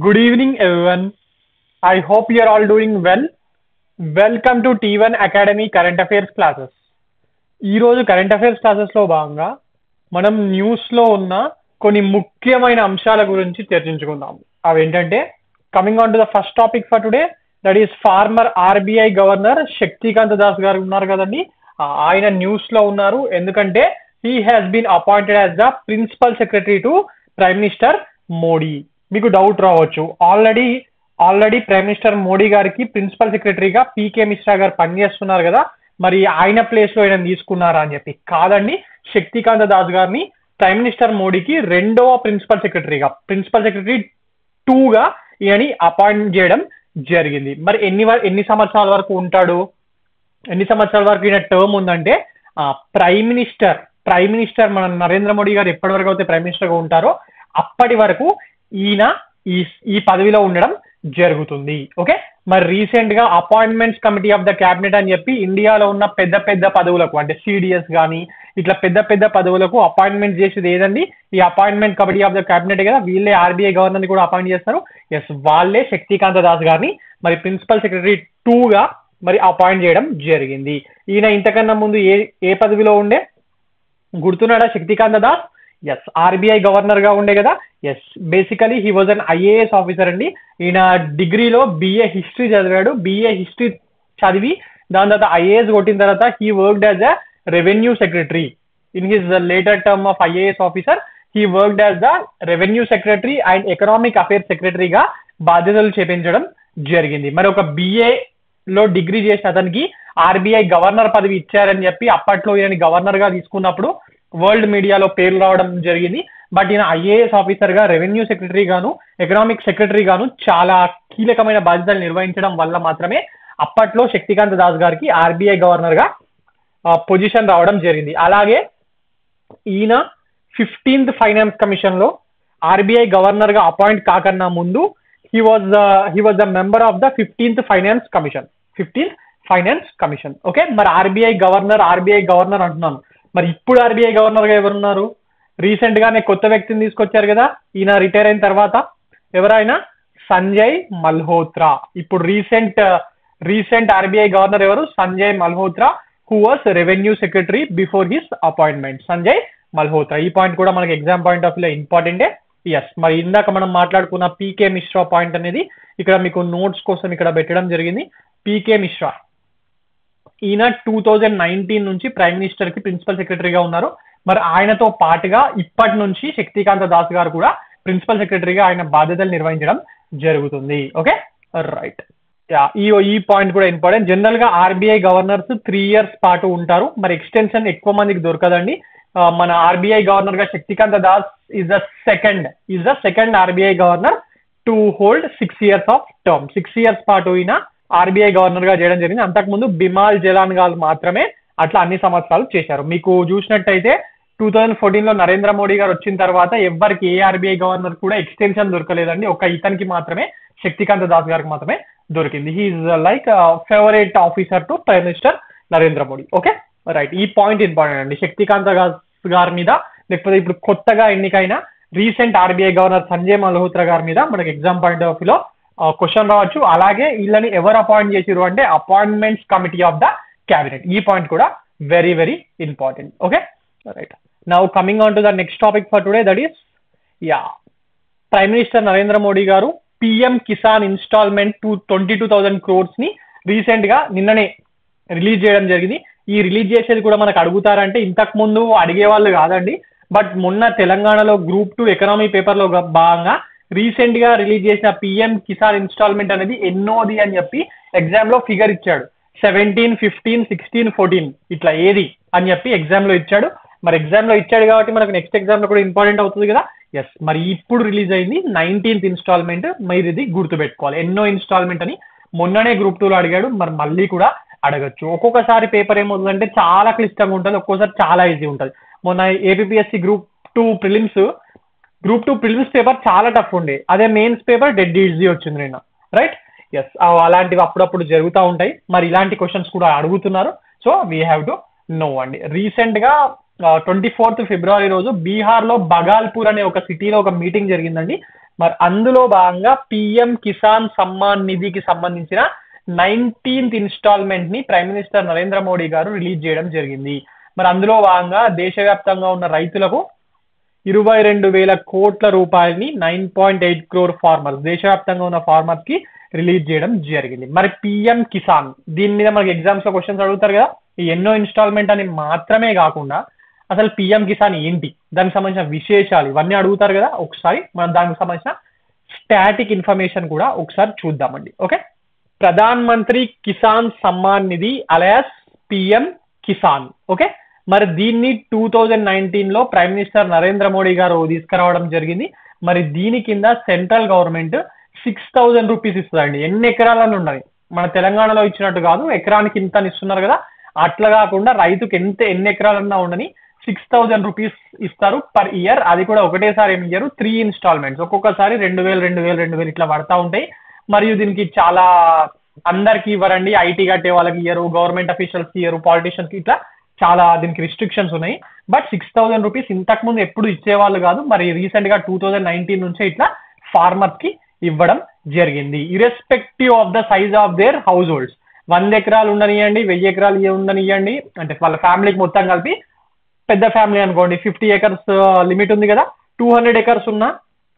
Good evening, everyone. I hope you are all doing well. Welcome to T1 Academy Current Affairs classes. ఈరోజు current affairs క్లాసెస్లో భాగంగా మనం న్యూస్లో ఉన్న కొన్ని ముఖ్యమైన అంశాల గురించి చర్చించుకుందాం. అవేంటంటే coming on to the first topic for today, that is former RBI governor Shaktikanta Das గారు ఉన్నారు కదండి. ఆయన న్యూస్లో ఉన్నారు ఎందుకంటే he has been appointed as the principal secretary to prime minister Modi. మీకు డౌట్ రావచ్చు, ఆల్రెడీ ప్రైమ్ మినిస్టర్ మోడీ గారికి ప్రిన్సిపల్ సెక్రటరీగా పీకే మిశ్రా గారు పనిచేస్తున్నారు కదా, మరి ఆయన ప్లేస్ లో ఆయన తీసుకున్నారా అని చెప్పి. కాదండి, శక్తికాంత దాస్ గారిని ప్రైమ్ మినిస్టర్ మోడీకి రెండవ ప్రిన్సిపల్ సెక్రటరీ 2గా ఈయనని అపాయింట్ చేయడం జరిగింది. మరి ఎన్ని సంవత్సరాల వరకు ఉంటాడు, ఎన్ని సంవత్సరాల వరకు ఈయన టర్మ్ ఉందంటే ప్రైమ్ మినిస్టర్ మన నరేంద్ర మోడీ గారు ఎప్పటి వరకు అయితే ప్రైమ్ మినిస్టర్ గా ఉంటారో అప్పటి వరకు ఈయన ఈ పదవిలో ఉండడం జరుగుతుంది. ఓకే, మరి రీసెంట్ గా appointments committee of the cabinet అని చెప్పి ఇండియాలో ఉన్న పెద్ద పదవులకు అంటే సిడిఎస్ కానీ ఇట్లా పెద్ద పదవులకు అపాయింట్మెంట్ చేసేది ఏదండి, ఈ appointment committee of the cabinet కదా. వీళ్ళే ఆర్బీఐ గవర్నర్ ని కూడా అపాయింట్ చేస్తారు. ఎస్, వాళ్ళే శక్తికాంత దాస్ గారిని మరి ప్రిన్సిపల్ సెక్రటరీ 2గా మరి అపాయింట్ చేయడం జరిగింది. ఈయన ఇంతకన్నా ముందు ఏ పదవిలో ఉండే గుర్తున్నాడా Shaktikanta Das? Yes, RBI governor గా ఉండే కదా. Yes, basically he was an IAS officer అండి. ఈయన డిగ్రీలో బిఏ హిస్టరీ చదివాడు. బిఏ హిస్టరీ చదివి దాని తర్వాత ఐఏఎస్ కొట్టిన తర్వాత he worked as a revenue secretary. In his later term of IAS officer he worked as the revenue secretary and economic affairs సెక్రటరీగా బాధ్యతలు చేపించడం జరిగింది. మరి ఒక బిఏ లో డిగ్రీ చేసిన అతనికి ఆర్బీఐ గవర్నర్ పదవి ఇచ్చారని చెప్పి అప్పట్లో ఈయన గవర్నర్ గా తీసుకున్నప్పుడు వరల్డ్ మీడియాలో పేర్లు రావడం జరిగింది. బట్ ఈయన ఐఏఎస్ ఆఫీసర్ గా, రెవెన్యూ సెక్రటరీ గాను, ఎకనామిక్ సెక్రటరీ గాను చాలా కీలకమైన బాధ్యతలు నిర్వహించడం వల్ల మాత్రమే అప్పట్లో శక్తికాంత దాస్ గారికి ఆర్బీఐ గవర్నర్ గా పొజిషన్ రావడం జరిగింది. అలాగే ఈయన 15th ఫైనాన్స్ కమిషన్ లో ఆర్బీఐ గవర్నర్ గా అపాయింట్ కాకన్నా ముందు he was the member of the 15th finance commission. Okay, మరి ఆర్బీఐ గవర్నర్ అంటున్నాను. మరి ఇప్పుడు ఆర్బీఐ గవర్నర్ గా ఎవరున్నారు? రీసెంట్ గానే కొత్త వ్యక్తిని తీసుకొచ్చారు కదా, ఈయన రిటైర్ అయిన తర్వాత. ఎవరైనా సంజయ్ మల్హోత్రా. ఇప్పుడు రీసెంట్ ఆర్బీఐ గవర్నర్ ఎవరు? Sanjay Malhotra, who was revenue secretary before his appointment. Sanjay Malhotra. ఈ పాయింట్ కూడా మనకి ఎగ్జామ్ పాయింట్ ఆఫ్ వ్యూ ఇంపార్టెంటే. ఎస్, మరి ఇందాక మనం మాట్లాడుకున్న పీకే మిశ్రా పాయింట్ అనేది ఇక్కడ మీకు నోట్స్ కోసం ఇక్కడ పెట్టడం జరిగింది. పీకే మిశ్రా ఈయన 2019 నుంచి ప్రైమ్ మినిస్టర్ కి ప్రిన్సిపల్ సెక్రటరీగా ఉన్నారు. మరి ఆయనతో పాటుగా ఇప్పటి నుంచి శక్తికాంత దాస్ గారు కూడా ప్రిన్సిపల్ సెక్రటరీగా ఆయన బాధ్యతలు నిర్వహించడం జరుగుతుంది. Okay, right. ఈ పాయింట్ కూడా ఇంపార్టెంట్. జనరల్ గా ఆర్బీఐ గవర్నర్స్ 3 years పాటు ఉంటారు. మరి ఎక్స్టెన్షన్ ఎక్కువ మందికి దొరకదండి. మన ఆర్బీఐ గవర్నర్ గా Shaktikanta Das is the second RBI governor to hold 6 years of term. 6 years పాటు ఈయన ఆర్బీఐ గవర్నర్ గా చేయడం జరిగింది. అంతకుముందు బిమాల్ జలాన్ గారు మాత్రమే అట్లా అన్ని సంవత్సరాలు చేశారు. మీకు చూసినట్టయితే 2014లో నరేంద్ర మోడీ గారు వచ్చిన తర్వాత ఎవరికి ఏ ఆర్బీఐ గవర్నర్ కూడా ఎక్స్టెన్షన్ దొరకలేదండి. ఒక ఇతనికి మాత్రమే, శక్తికాంత దాస్ గారికి మాత్రమే దొరికింది. He is like favourite officer to prime minister Narendra Modi. Okay, right. ఈ పాయింట్ ఇంపార్టెంట్ అండి. శక్తికాంత దాస్ గారి మీద, లేకపోతే ఇప్పుడు కొత్తగా ఎన్నికైన recent RBI governor Sanjay Malhotra గారి మీద మనకి ఎగ్జామ్ పాయింట్ ఆఫ్ వ్యూలో క్వశ్చన్ రావచ్చు. అలాగే వీళ్ళని ఎవరు అపాయింట్ చేసిరు అంటే appointments committee of the cabinet. ఈ పాయింట్ కూడా very important. Okay, right. Now coming on to the next topic for today, that is prime minister Narendra Modi గారు పిఎం కిసాన్ ఇన్స్టాల్మెంట్ 22,000 crores ని రీసెంట్ గా నిన్ననే రిలీజ్ చేయడం జరిగింది. ఈ రిలీజ్ చేసేది కూడా మనకు అడుగుతారంటే ఇంతకు ముందు అడిగేవాళ్ళు కాదండి. బట్ మొన్న తెలంగాణలో Group 2 ఎకనామీ పేపర్ లో భాగంగా రీసెంట్ గా రిలీజ్ చేసిన పిఎం కిసాన్ ఇన్స్టాల్మెంట్ అనేది ఎన్నోది అని చెప్పి ఎగ్జామ్ లో ఫిగర్ ఇచ్చాడు. 17, 15, 16, 14 ఇట్లా ఏది అని చెప్పి ఎగ్జామ్ లో ఇచ్చాడు. మరి ఎగ్జామ్ లో ఇచ్చాడు కాబట్టి మనకు నెక్స్ట్ ఎగ్జామ్ లో కూడా ఇంపార్టెంట్ అవుతుంది కదా. ఎస్, మరి ఇప్పుడు రిలీజ్ అయింది 19th ఇన్స్టాల్మెంట్. మీరు ఇది గుర్తుపెట్టుకోవాలి. ఎన్నో ఇన్స్టాల్మెంట్ అని మొన్ననే Group 2లో అడిగాడు, మరి మళ్ళీ కూడా అడగచ్చు. ఒక్కొక్కసారి పేపర్ ఏమవుతుందంటే చాలా క్లిష్టంగా ఉంటుంది, ఒక్కోసారి చాలా ఈజీ ఉంటుంది. మొన్న ఏపీఎస్సి Group 2 ప్రిలిమ్స్ పేపర్ చాలా టఫ్ ఉండే, అదే మెయిన్స్ పేపర్ డెడ్ ఈజీ వచ్చింది నిన్న. రైట్. ఎస్, అలాంటివి అప్పుడప్పుడు జరుగుతూ ఉంటాయి. మరి ఇలాంటి క్వశ్చన్స్ కూడా అడుగుతున్నారు. So we have to know అండి. రీసెంట్ గా 24th February రోజు బీహార్ లో బగాల్పూర్ అనే ఒక సిటీలో ఒక మీటింగ్ జరిగిందండి. మరి అందులో భాగంగా పిఎం కిసాన్ సమ్మాన్ నిధికి సంబంధించిన 19th ఇన్స్టాల్మెంట్ ని ప్రైమ్ మినిస్టర్ నరేంద్ర మోడీ గారు రిలీజ్ చేయడం జరిగింది. మరి అందులో భాగంగా దేశవ్యాప్తంగా ఉన్న రైతులకు 22,000 కోట్ల రూపాయలని 9.8 crore ఫార్మర్స్, దేశవ్యాప్తంగా ఉన్న ఫార్మర్స్ కి రిలీజ్ చేయడం జరిగింది. మరి పిఎం కిసాన్ దీని మీద మనకి ఎగ్జామ్స్ లో క్వశ్చన్స్ అడుగుతారు కదా, ఈ ఎన్నో ఇన్స్టాల్మెంట్ అని మాత్రమే కాకుండా అసలు పిఎం కిసాన్ ఏంటి, దానికి సంబంధించిన విశేషాలు ఇవన్నీ అడుగుతారు కదా. ఒకసారి మనం దానికి సంబంధించిన స్టాటిక్ ఇన్ఫర్మేషన్ కూడా ఒకసారి చూద్దామండి. Okay, Pradhan Mantri Kisan Samman Nidhi alias PM Kisan. Okay, మరి దీన్ని 2019 లో ప్రైమ్ మినిస్టర్ నరేంద్ర మోడీ గారు తీసుకురావడం జరిగింది. మరి దీని కింద సెంట్రల్ గవర్నమెంట్ 6,000 రూపీస్ ఇస్తుందండి. ఎన్ని ఎకరాలను ఉన్నది, మన తెలంగాణలో ఇచ్చినట్టు కాదు, ఎకరానికి ఇంత ఇస్తున్నారు కదా, అట్లా కాకుండా రైతుకి ఎన్ని ఎకరాలన్నా ఉండని 6,000 రూపీస్ ఇస్తారు పర్ ఇయర్. అది కూడా ఒకటేసారి ఏమి ఇయ్యరు, 3 ఇన్స్టాల్మెంట్స్, ఒక్కొక్కసారి 2,000 ఇట్లా పడతా ఉంటాయి. మరియు దీనికి చాలా అందరికి ఇవ్వరండి, ఐటీ కట్టే వాళ్ళకి ఇయ్యరు, గవర్నమెంట్ అఫీషియల్స్ ఇయ్యరు, పాలిటిషియన్స్ కి, ఇట్లా చాలా దీనికి రిస్ట్రిక్షన్స్ ఉన్నాయి. బట్ 6,000 రూపీస్ ఇంతకు ముందు ఎప్పుడు ఇచ్చేవాళ్ళు కాదు, మరి రీసెంట్ గా 2019 నుంచే ఇట్లా ఫార్మర్స్ కి ఇవ్వడం జరిగింది. Irrespective of the size of their house holds. 100 ఎకరాలు ఉండనియండి, 1000 ఎకరాలు ఉండనియండి, అంటే వాళ్ళ ఫ్యామిలీకి మొత్తం కలిపి, పెద్ద ఫ్యామిలీ అనుకోండి 50 acres లిమిట్ ఉంది కదా, 200 acres ఉన్నా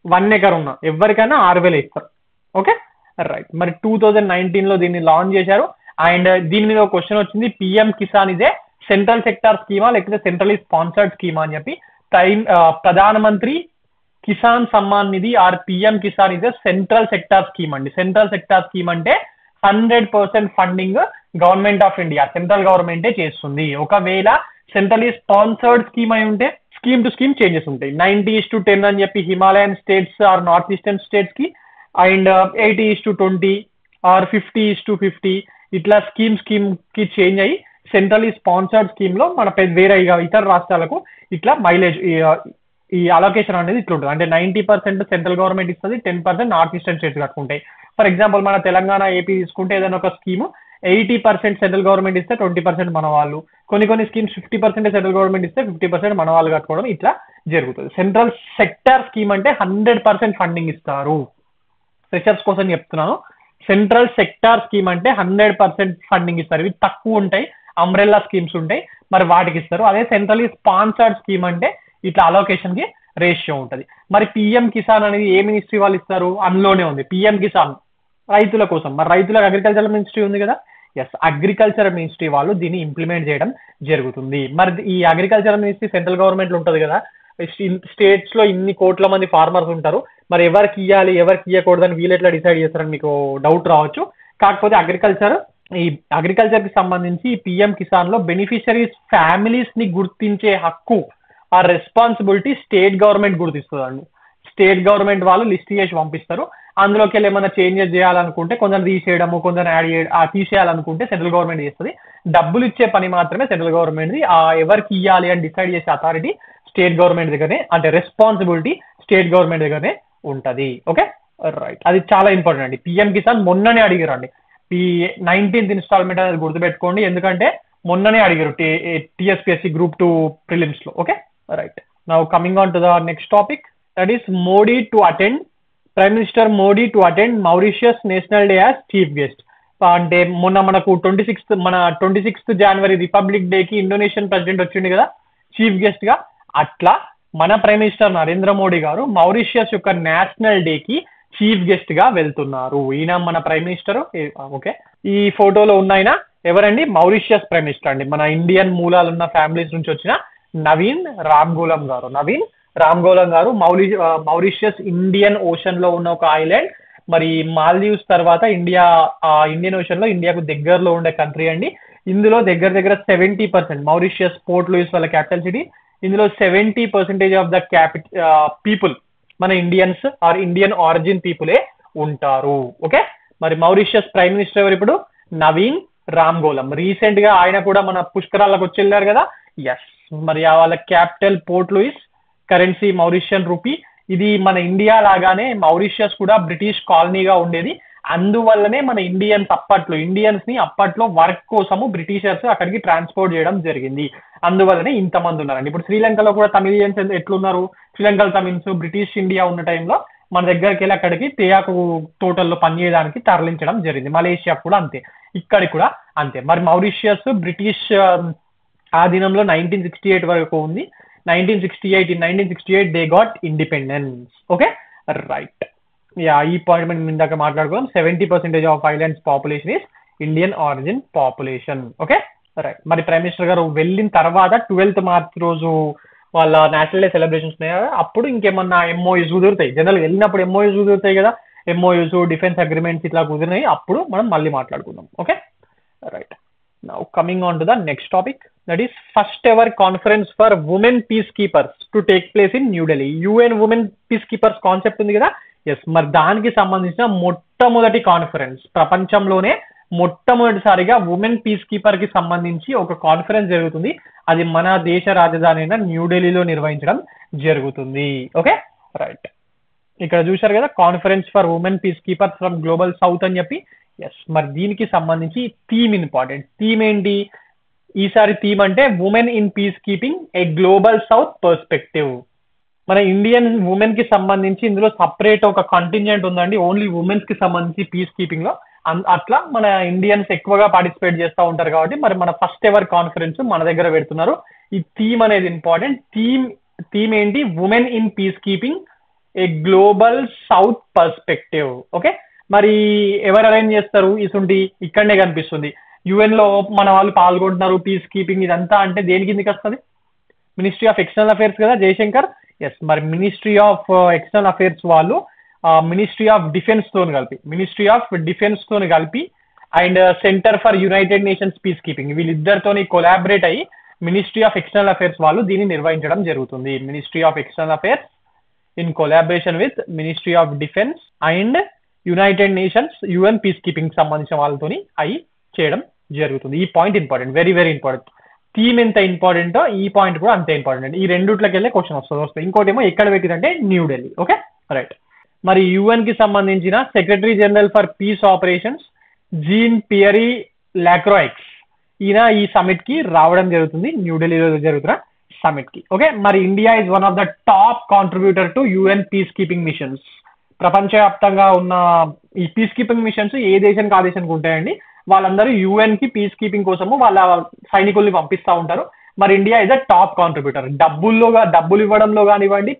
1 acre ఉన్నా ఎవరికైనా 6,000 ఇస్తారు. Okay right. మరి 2019 లో దీన్ని లాంచ్ చేశారు. అండ్ దీని మీద ఒక క్వశ్చన్ వచ్చింది, పిఎం కిసాన్ ఇదే సెంట్రల్ సెక్టార్ స్కీమా లేకపోతే సెంట్రలీ స్పాన్సర్డ్ స్కీమా అని చెప్పి. ప్రధాన మంత్రి కిసాన్ సమ్మాన్ నిధి ఆర్ పిఎం కిసాన్ ఇదే సెంట్రల్ సెక్టార్ స్కీమ్ అండి. సెంట్రల్ సెక్టార్ స్కీమ్ అంటే 100% funding government of India, central గవర్నమెంటే చేస్తుంది. ఒకవేళ సెంట్రలీ స్పాన్సర్డ్ స్కీమ్ అయి ఉంటే స్కీమ్ టు స్కీమ్ చేంజెస్ ఉంటాయి. 90:10 అని చెప్పి Himalayan states or north eastern states కి, అండ్ 80:20 ఆర్ 50:50 ఇట్లా స్కీమ్ కి చేంజ్ అయ్యి సెంట్రలీ స్పాన్సర్డ్ స్కీమ్ లో మన వేరే ఇతర రాష్ట్రాలకు ఇట్లా మైలేజ్ ఈ అలొకేషన్ అనేది ఇట్లా ఉంటుంది. అంటే 90% సెంట్రల్ గవర్నమెంట్ ఇస్తుంది, 10% నార్త్ ఈస్టర్న్ స్టేట్స్ కట్టుకుంటాయి. ఫర్ ఎగ్జాంపుల్ మన తెలంగాణ ఏపీ తీసుకుంటే ఏదైనా ఒక స్కీమ్ 80% సెంట్రల్ గవర్నమెంట్ ఇస్తే 20% మన వాళ్ళు, కొన్ని స్కీమ్స్ 50% సెంట్రల్ గవర్నమెంట్ ఇస్తే 50% మన వాళ్ళు కట్టుకోవడం ఇట్లా జరుగుతుంది. సెంట్రల్ సెక్టార్ స్కీమ్ అంటే 100% ఫండింగ్ ఇస్తారు. ఫ్రెషర్స్ కోసం చెప్తున్నాను, సెంట్రల్ సెక్టార్ స్కీమ్ అంటే 100% ఫండింగ్ ఇస్తారు. ఇవి తక్కువ ఉంటాయి, అంబ్రెల్లా స్కీమ్స్ ఉంటాయి, మరి వాటికి ఇస్తారు. అదే సెంట్రలీ స్పాన్సర్డ్ స్కీమ్ అంటే ఇట్లా అలొకేషన్ కి రేషియో ఉంటుంది. మరి పిఎం కిసాన్ అనేది ఏ మినిస్ట్రీ వాళ్ళు ఇస్తారు, అందులోనే ఉంది పిఎం కిసాన్ రైతుల కోసం. మరి రైతులకు అగ్రికల్చర్ మినిస్ట్రీ ఉంది కదా, ఎస్, అగ్రికల్చర్ మినిస్ట్రీ వాళ్ళు దీన్ని ఇంప్లిమెంట్ చేయడం జరుగుతుంది. మరి ఈ అగ్రికల్చర్ మినిస్ట్రీ సెంట్రల్ గవర్నమెంట్ లో ఉంటుంది కదా, స్టేట్స్ లో ఇన్ని కోట్ల మంది ఫార్మర్స్ ఉంటారు, మరి ఎవరికి ఇవ్వాలి ఎవరికి ఇవ్వకూడదని వీళ్ళు ఎట్లా డిసైడ్ చేస్తారని మీకు డౌట్ రావచ్చు. కాకపోతే అగ్రికల్చర్ కి సంబంధించి పిఎం కిసాన్ లో బెనిఫిషరీస్ ఫ్యామిలీస్ ని గుర్తించే హక్కు, ఆ రెస్పాన్సిబిలిటీ స్టేట్ గవర్నమెంట్ గుర్తిస్తుందండి. స్టేట్ గవర్నమెంట్ వాళ్ళు లిస్ట్ చేసి పంపిస్తారు. అందులోకి వెళ్ళి ఏమైనా చేంజెస్ చేయాలనుకుంటే, కొందరు తీసేయడము, కొందరు తీసేయాలనుకుంటే సెంట్రల్ గవర్నమెంట్ చేస్తుంది. డబ్బులు ఇచ్చే పని మాత్రమే సెంట్రల్ గవర్నమెంట్. ఎవరికి ఇవ్వాలి అని డిసైడ్ చేసే అథారిటీ స్టేట్ గవర్నమెంట్ దగ్గరనే, అంటే రెస్పాన్సిబిలిటీ స్టేట్ గవర్నమెంట్ దగ్గరనే ఉంటది. ఓకే రైట్, అది చాలా ఇంపార్టెంట్ అండి. పిఎం కిసాన్ మొన్ననే అడిగారండి, ఈ 19th ఇన్స్టాల్మెంట్ అనేది గుర్తుపెట్టుకోండి, ఎందుకంటే మొన్ననే అడిగారు టీఎస్పీఎస్సీ Group 2 ప్రిలిమ్స్ లో. Okay right, now coming on to the next topic, that is prime minister Modi to attend Mauritius national day as chief guest. అంటే మొన్న మనకు 26th జనవరి రిపబ్లిక్ డే కి ఇండోనేషియన్ ప్రెసిడెంట్ వచ్చింది కదా చీఫ్ గెస్ట్ గా, అట్లా మన ప్రైమ్ మినిస్టర్ నరేంద్ర మోడీ గారు మౌరిషియస్ యొక్క నేషనల్ డే కి చీఫ్ గెస్ట్ గా వెళ్తున్నారు. ఈయన మన ప్రైమ్ మినిస్టర్. ఓకే, ఈ ఫోటోలో ఉన్న ఆయన ఎవరండి, మౌరిషియస్ ప్రైమ్ మినిస్టర్ అండి. మన ఇండియన్ మూలాలు ఉన్న ఫ్యామిలీస్ నుంచి వచ్చిన నవీన్ రామ్గోలం గారు మౌరిషియస్ ఇండియన్ ఓషన్ లో ఉన్న ఒక ఐలాండ్. మరి మాల్దీవ్స్ తర్వాత ఇండియన్ ఓషన్ లో ఇండియాకు దగ్గరలో ఉండే కంట్రీ అండి. ఇందులో దగ్గర 70% మౌరిషియస్ పోర్ట్ లూయిస్ వాళ్ళ క్యాపిటల్ సిటీ. ఇందులో 70% ఆఫ్ ద పీపుల్ మన ఇండియన్స్ ఆర్ ఇండియన్ ఆరిజిన్ పీపులే ఉంటారు. ఓకే, మరి మౌరిషియస్ ప్రైమ్ మినిస్టర్ ఎవరు ఇప్పుడు, నవీన్ రామ్గోలం. రీసెంట్ గా ఆయన కూడా మన పుష్కరాలకు వచ్చి వెళ్ళారు కదా. ఎస్, మరి వాళ్ళ capital Port Louis, currency Mauritian rupee. ఇది మన ఇండియా లాగానే మౌరిషియస్ కూడా బ్రిటిష్ కాలనీగా ఉండేది. అందువల్లనే మన ఇండియన్స్ ని అప్పట్లో వర్క్ కోసము బ్రిటిషర్స్ అక్కడికి ట్రాన్స్పోర్ట్ చేయడం జరిగింది. అందువల్లనే ఇంతమంది ఉన్నారండి. ఇప్పుడు శ్రీలంకలో కూడా తమిళియన్స్ ఎట్లున్నారు, శ్రీలంకలో తమిళన్స్ బ్రిటిష్ ఇండియా ఉన్న టైంలో మన దగ్గరికి వెళ్ళి అక్కడికి తేయాకు తోటల్లో పనిచేయడానికి తరలించడం జరిగింది. మలేషియా కూడా అంతే, ఇక్కడికి కూడా అంతే. మరి మౌరిషియస్ బ్రిటిష్ ఆధీనంలో 1968 వరకు ఉంది. 1968 they got independence. Okay right. Yeah, ఈ పాయింట్ మనం ఇందాక మాట్లాడుకోవడం. 70% of islands population is Indian origin population. Okay right. మరి ప్రైమ్ మినిస్టర్ గారు వెళ్ళిన తర్వాత 12th మార్చ్ రోజు వాళ్ళ నేషనల్ డే సెలబ్రేషన్స్ ఉన్నాయి కదా, అప్పుడు ఇంకేమన్నా ఎంఓయూస్ కుదురుతాయి. జనరల్ వెళ్ళినప్పుడు ఎంఓయూస్ కుదురుతాయి కదా, ఎంఓయూస్ డిఫెన్స్ అగ్రిమెంట్స్ ఇట్లా కుదిరినాయి, అప్పుడు మనం మళ్ళీ మాట్లాడుకుందాం. Okay right. Now coming on to the next topic, that is first ever conference for women piece keepers to take place in New Delhi. UN women piece keepers concept ఉంది కదా, yes, మరి దానికి సంబంధించిన మొట్టమొదటి కాన్ఫరెన్స్, ప్రపంచంలోనే మొట్టమొదటిసారిగా ఉమెన్ పీస్ కీపర్ కి సంబంధించి ఒక కాన్ఫరెన్స్ జరుగుతుంది. అది మన దేశ రాజధాని అయిన న్యూఢిల్లీలో నిర్వహించడం జరుగుతుంది. Okay right. ఇక్కడ చూశారు కదా, conference for women piece keepers from global south అని చెప్పి. ఎస్, మరి దీనికి సంబంధించి థీమ్ ఇంపార్టెంట్. థీమ్ ఏంటి ఈసారి? థీమ్ అంటే women in peace keeping a global south perspective. మన ఇండియన్ ఉమెన్ కి సంబంధించి ఇందులో సపరేట్ ఒక కంటింజెంట్ ఉందండి, ఓన్లీ ఉమెన్స్ కి సంబంధించి పీస్ కీపింగ్ లో. అట్లా మన ఇండియన్స్ ఎక్కువగా పార్టిసిపేట్ చేస్తూ ఉంటారు కాబట్టి మరి మన ఫస్ట్ ఎవర్ కాన్ఫరెన్స్ మన దగ్గర పెడుతున్నారు. ఈ థీమ్ అనేది ఇంపార్టెంట్. థీమ్ ఏంటి? Women in peace keeping a global south perspective. Okay, మరి ఎవరు అరేంజ్ చేస్తారు? ఇసుంటి ఇక్కడనే కనిపిస్తుంది. యుఎన్ లో మన వాళ్ళు పాల్గొంటున్నారు, పీస్ కీపింగ్ ఇదంతా అంటే దేని కిందకి వస్తుంది? మినిస్ట్రీ ఆఫ్ ఎక్స్టర్నల్ అఫేర్స్ కదా, జయశంకర్. ఎస్, మరి మినిస్ట్రీ ఆఫ్ ఎక్స్టర్నల్ అఫేర్స్ వాళ్ళు మినిస్ట్రీ ఆఫ్ డిఫెన్స్ తోని కలిపి and centre for united nations peace keeping వీళ్ళిద్దరితోని కొలాబరేట్ అయ్యి మినిస్ట్రీ ఆఫ్ ఎక్స్టర్నల్ అఫేర్స్ వాళ్ళు దీన్ని నిర్వహించడం జరుగుతుంది. Ministry of external affairs in collaboration with ministry of defence and united nations UN peace keeping సంబంధించిన వాళ్ళతోని అయి చేయడం జరుగుతుంది. ఈ point important, very very important. Theme ఎంత ఇంపార్టెంటో ఈ పాయింట్ కూడా అంతే ఇంపార్టెంట్. ఈ రెండుట్లకి వెళ్ళే క్వశ్చన్ వస్తుంది. ఇంకోటి ఏమో ఎక్కడ పెట్టిందంటే న్యూఢిల్లీ. Okay right. మరి యుఎన్ కి సంబంధించిన secretary general for peace operations Jean Pierre Lacroix ఈయన ఈ సమిట్ కి రావడం జరుగుతుంది, న్యూఢిల్లీలో జరుగుతున్న సమిట్ కి. ఓకే, మరి India is one of the top contributor to UN peace keeping machines. ప్రపంచవ్యాప్తంగా ఉన్న ఈ పీస్ కీపింగ్ మిషన్స్ ఏ దేశానికి ఆ దేశానికి ఉంటాయండి. వాళ్ళందరూ యుఎన్ కి పీస్ కీపింగ్ కోసము వాళ్ళ సైనికుల్ని పంపిస్తూ ఉంటారు. మరి India is a top contributor. డబ్బులు ఇవ్వడంలో కానివ్వండి,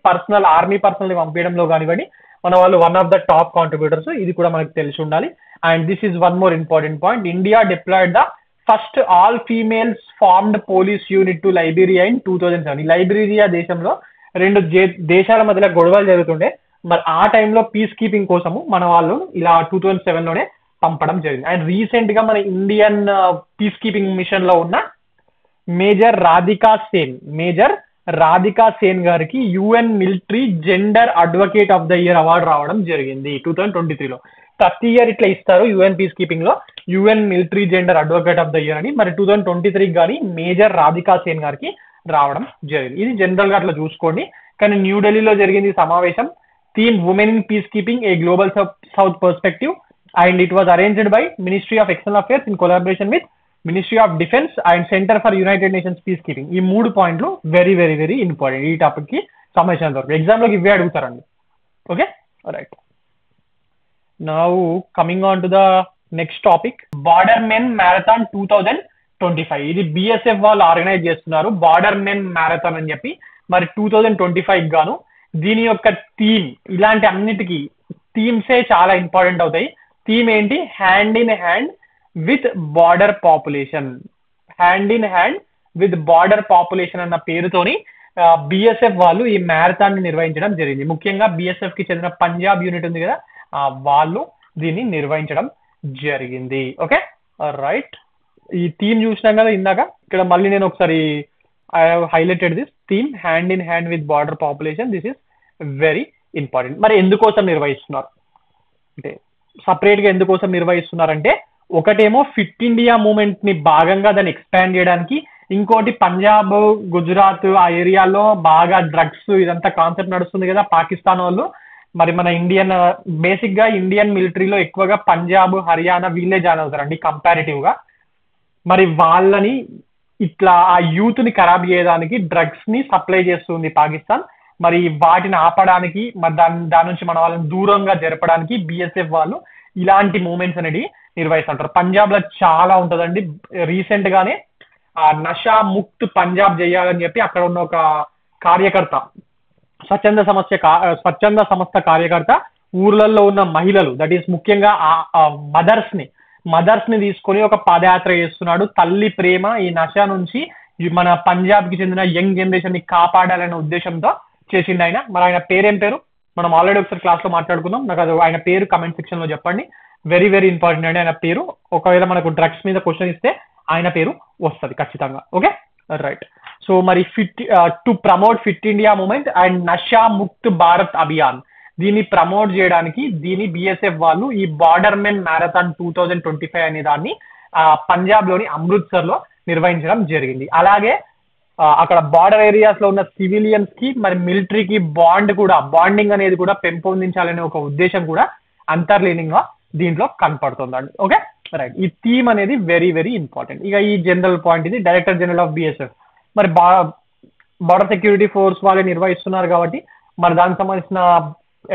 ఆర్మీ పర్సనల్ పంపించడంలో కానివ్వండి, మన వాళ్ళు one of the top contributors. ఇది కూడా మనకు తెలిసి ఉండాలి. And this is one more important point. India deployed the first all females formed police unit to Liberia in 2007. Liberia దేశంలో రెండు దేశాల మధ్యలో గొడవలు జరుగుతుండే. మరి ఆ టైంలో పీస్ కీపింగ్ కోసము మన వాళ్ళు ఇలా 2007 లోనే పంపడం జరిగింది. అండ్ రీసెంట్ గా మన ఇండియన్ పీస్ కీపింగ్ మిషన్ లో ఉన్న మేజర్ రాధికా సేన్ గారికి UN military gender advocate of the year award రావడం జరిగింది 2023లో. ప్రతి ఇయర్ ఇట్లా ఇస్తారు యుఎన్ పీస్ కీపింగ్ లో UN military gender advocate of the year అని. మరి 2023 కానీ మేజర్ రాధికా సేన్ గారికి రావడం జరిగింది. ఇది జనరల్ గా అట్లా చూసుకోండి. కానీ న్యూఢిల్లీలో జరిగింది సమావేశం. Theme women in peace keeping a global south perspective and it was arranged by ministry of external affairs in collaboration with ministry of defence and centre for united nations peace keeping. ఈ 3 పాయింట్లు very very very important ఈ topic కి సంబంధించినంత వరకు. Exam లోకి ఇవే అడుగుతారండి. Okay right. Now coming on to the next topic, border men marathon 2025. ఇది బిఎస్ఎఫ్ వాళ్ళు ఆర్గనైజ్ చేస్తున్నారు, బార్డర్ మెన్ మ్యారథాన్ అని చెప్పి. మరి 2025 గాను దీని యొక్క థీమ్, ఇలాంటి అన్నిటికీ థీమ్సే చాలా ఇంపార్టెంట్ అవుతాయి. థీమ్ ఏంటి? Hand in hand with border population. అన్న పేరుతోని బిఎస్ఎఫ్ వాళ్ళు ఈ మ్యారథాన్ ని నిర్వహించడం జరిగింది. ముఖ్యంగా బిఎస్ఎఫ్ కి చెందిన పంజాబ్ యూనిట్ ఉంది కదా, వాళ్ళు దీన్ని నిర్వహించడం జరిగింది. Okay right. ఈ థీమ్ చూసినాం కదా ఇందాక, ఇక్కడ మళ్ళీ నేను ఒకసారి I have highlighted this theme, hand in hand with border population. This is very important. మరి ఎందుకోసం నిర్వహిస్తున్నారు అంటే, సపరేట్ గా ఎందుకోసం నిర్వహిస్తున్నారంటే, ఒకటేమో ఫిట్ ఇండియా మూవ్మెంట్ ని భాగంగా దాన్ని ఎక్స్పాండ్ చేయడానికి, ఇంకోటి పంజాబ్ గుజరాత్ ఆ ఏరియాలో బాగా డ్రగ్స్ ఇదంతా కాన్సెప్ట్ నడుస్తుంది కదా పాకిస్తాన్ వాళ్ళు. మరి మన బేసిక్ గా ఇండియన్ మిలిటరీలో ఎక్కువగా పంజాబ్ హర్యానా వీళ్ళే జాయిన్ అవుతారండి కంపారిటివ్ గా. మరి వాళ్ళని ఇట్లా ఆ యూత్ ని ఖరాబ్ చేయడానికి డ్రగ్స్ ని సప్లై చేస్తుంది పాకిస్తాన్. మరి వాటిని ఆపడానికి, మరి దాని నుంచి మన వాళ్ళని దూరంగా జరపడానికి బిఎస్ఎఫ్ వాళ్ళు ఇలాంటి మూమెంట్స్ అనేది నిర్వహిస్తుంటారు. పంజాబ్ లో చాలా ఉంటుందండి. రీసెంట్ గానే నషా ముక్త్ పంజాబ్ చేయాలని చెప్పి అక్కడ ఉన్న ఒక కార్యకర్త, స్వచ్ఛంద సంస్థ కార్యకర్త ఊర్లలో ఉన్న మహిళలు, దట్ ఈస్ ముఖ్యంగా మదర్స్ ని తీసుకొని ఒక పాదయాత్ర చేస్తున్నాడు. తల్లి ప్రేమ ఈ నషా నుంచి మన పంజాబ్ కి చెందిన యంగ్ జనరేషన్ ని కాపాడాలనే ఉద్దేశంతో చేసిండు ఆయన. మరి ఆయన పేరేం పేరు మనం ఆల్రెడీ ఒకసారి క్లాస్ లో మాట్లాడుకుందాం. నాకు అది ఆయన పేరు కమెంట్ సెక్షన్ లో చెప్పండి. వెరీ వెరీ ఇంపార్టెంట్ అండి ఆయన పేరు. ఒకవేళ మనకు డ్రగ్స్ మీద క్వశ్చన్ ఇస్తే ఆయన పేరు వస్తుంది ఖచ్చితంగా. Okay right. సో మరి to promote fit India movement and Nasha Mukt Bharat Abhiyan, దీన్ని ప్రమోట్ చేయడానికి దీని బిఎస్ఎఫ్ వాళ్ళు ఈ బార్డర్ మెన్ మ్యారథాన్ 2025 అనే దాన్ని పంజాబ్ లోని అమృత్సర్ లో నిర్వహించడం జరిగింది. అలాగే అక్కడ బార్డర్ ఏరియాస్ లో ఉన్న సివిలియన్స్ కి మరి మిలిటరీకి బాండింగ్ అనేది కూడా పెంపొందించాలనే ఒక ఉద్దేశం కూడా అంతర్లీనంగా దీంట్లో కనపడుతుందండి. Okay right. ఈ థీమ్ అనేది వెరీ వెరీ ఇంపార్టెంట్. ఇక ఈ జనరల్ పాయింట్ ఇది డైరెక్టర్ జనరల్ ఆఫ్ బిఎస్ఎఫ్. మరి బార్డర్ సెక్యూరిటీ ఫోర్స్ వాళ్ళు నిర్వహిస్తున్నారు కాబట్టి మరి దానికి సంబంధించిన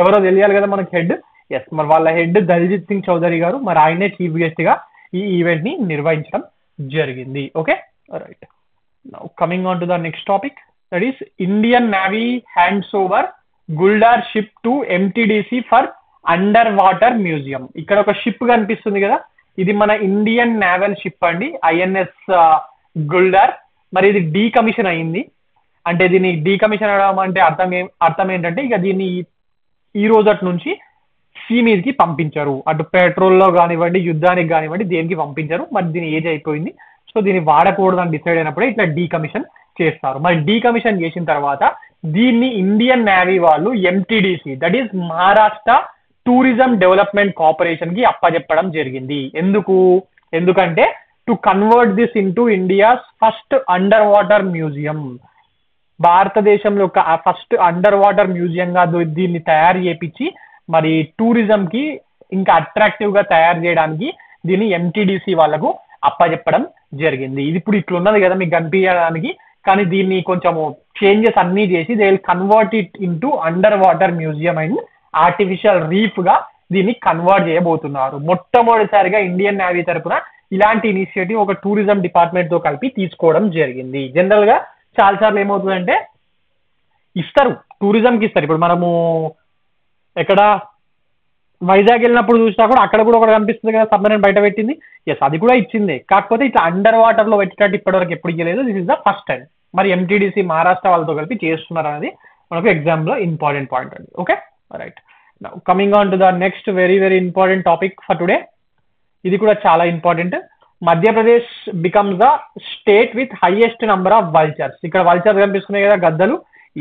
ఎవరో తెలియాలి కదా మనకి హెడ్. ఎస్, మరి వాళ్ళ హెడ్ దల్జిత్ సింగ్ చౌదరి గారు. మరి ఆయనే చీఫ్ గెస్ట్ గా ఈ ఈవెంట్ ని నిర్వహించడం జరిగింది. Okay right. Now coming on to the next topic, that is Indian navy hands over Guldar ship to MTDC for under water museum. ఇక్కడ ఒక షిప్ కనిపిస్తుంది కదా, ఇది మన ఇండియన్ నేవల్ షిప్ అండి, ఐఎన్ఎస్ గుల్డార్. మరి ఇది డీకమిషన్ అయింది. అంటే దీన్ని డీకమిషన్ అవడం అంటే అర్థం ఏంటంటే ఇక దీన్ని ఈ రోజటి నుంచి సీ మీదకి పంపించారు. అటు పెట్రోల్లో కానివ్వండి, యుద్ధానికి కానివ్వండి, దేనికి పంపించారు. మరి దీని ఏజ్ అయిపోయింది, సో దీన్ని వాడకూడదని డిసైడ్ అయినప్పుడే ఇట్లా డీకమిషన్ చేస్తారు. మరి డీకమిషన్ చేసిన తర్వాత దీన్ని ఇండియన్ నేవీ వాళ్ళు MTDC, that is Maharashtra tourism development corporation కి అప్పచెప్పడం జరిగింది. ఎందుకంటే to convert this into India's first under water museum, భారతదేశంలో ఒక ఫస్ట్ అండర్ వాటర్ మ్యూజియం గా దీన్ని తయారు చేపించి మరి టూరిజం కి ఇంకా అట్రాక్టివ్ గా తయారు చేయడానికి దీన్ని ఎంటీడీసీ వాళ్ళకు అప్పచెప్పడం జరిగింది. ఇది ఇప్పుడు ఇట్లున్నది కదా మీకు కనిపించడానికి, కానీ దీన్ని కొంచెము చేంజెస్ అన్ని చేసి they will convert it into under water museum and artificial reef గా దీన్ని కన్వర్ట్ చేయబోతున్నారు. మొట్టమొదటిసారిగా ఇండియన్ నేవీ తరఫున ఇలాంటి ఇనిషియేటివ్ ఒక టూరిజం డిపార్ట్మెంట్ తో కలిపి తీసుకోవడం జరిగింది. జనరల్ గా చాలా సార్లు ఏమవుతుందంటే ఇస్తారు, టూరిజంకి ఇస్తారు. ఇప్పుడు మనము ఎక్కడ వైజాగ్ వెళ్ళినప్పుడు చూసినా కూడా అక్కడ కూడా ఒకటి కనిపిస్తుంది కదా సబ్మెరైన్ బయట పెట్టింది. ఎస్, అది కూడా ఇచ్చింది. కాకపోతే ఇట్లా అండర్ వాటర్ లో పెట్టేటట్టు ఇప్పటివరకు ఎప్పుడు ఇవ్వలేదు. This is the first time. మరి ఎంటీడీసీ మహారాష్ట్ర వాళ్ళతో కలిపి చేస్తున్నారు అనేది మనకు ఎగ్జామ్ లో ఇంపార్టెంట్ పాయింట్ అండి. Okay right. Coming on to the next very very important topic for today. ఇది కూడా చాలా important. Madhya Pradesh becomes the state with highest number of vultures. ఇక్కడ వల్చర్స్ కనిపిస్తున్నాయి కదా, గద్దలు.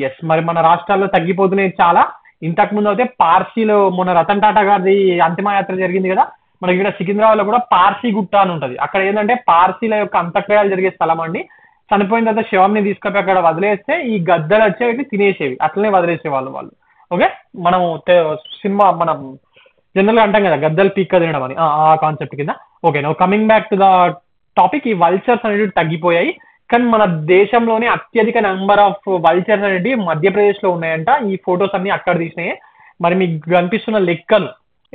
ఎస్, మరి మన రాష్ట్రాల్లో తగ్గిపోతున్నాయి చాలా. ఇంతకు ముందు అయితే పార్సీలో మొన్న రతన్ టాటా గారిది అంతిమయాత్ర జరిగింది కదా, మనకి ఇక్కడ సికింద్రాబాద్ లో కూడా పార్సీ గుట్ట అని ఉంటుంది. అక్కడ ఏంటంటే పార్సీల యొక్క అంత్యక్రియలు జరిగే స్థలం అండి. చనిపోయిన తర్వాత శవంని తీసుకొని అక్కడ వదిలేస్తే ఈ గద్దలు వచ్చేవి తినేసేవి, అట్లనే వదిలేసేవాళ్ళు వాళ్ళు. ఓకే, మనం సినిమా మనం జనరల్ గా అంటాం కదా గద్దలు పీక్క తినడం అని, ఆ కాన్సెప్ట్ కింద. Okay, now coming back to the topic. ఈ వల్చర్స్ అనేవి తగ్గిపోయాయి, కానీ మన దేశంలోనే అత్యధిక నెంబర్ ఆఫ్ వల్చర్స్ అనేవి మధ్యప్రదేశ్ లో ఉన్నాయంట. ఈ ఫొటోస్ అన్ని అక్కడ తీసినాయి. మరి మీకు కనిపిస్తున్న లెక్కలు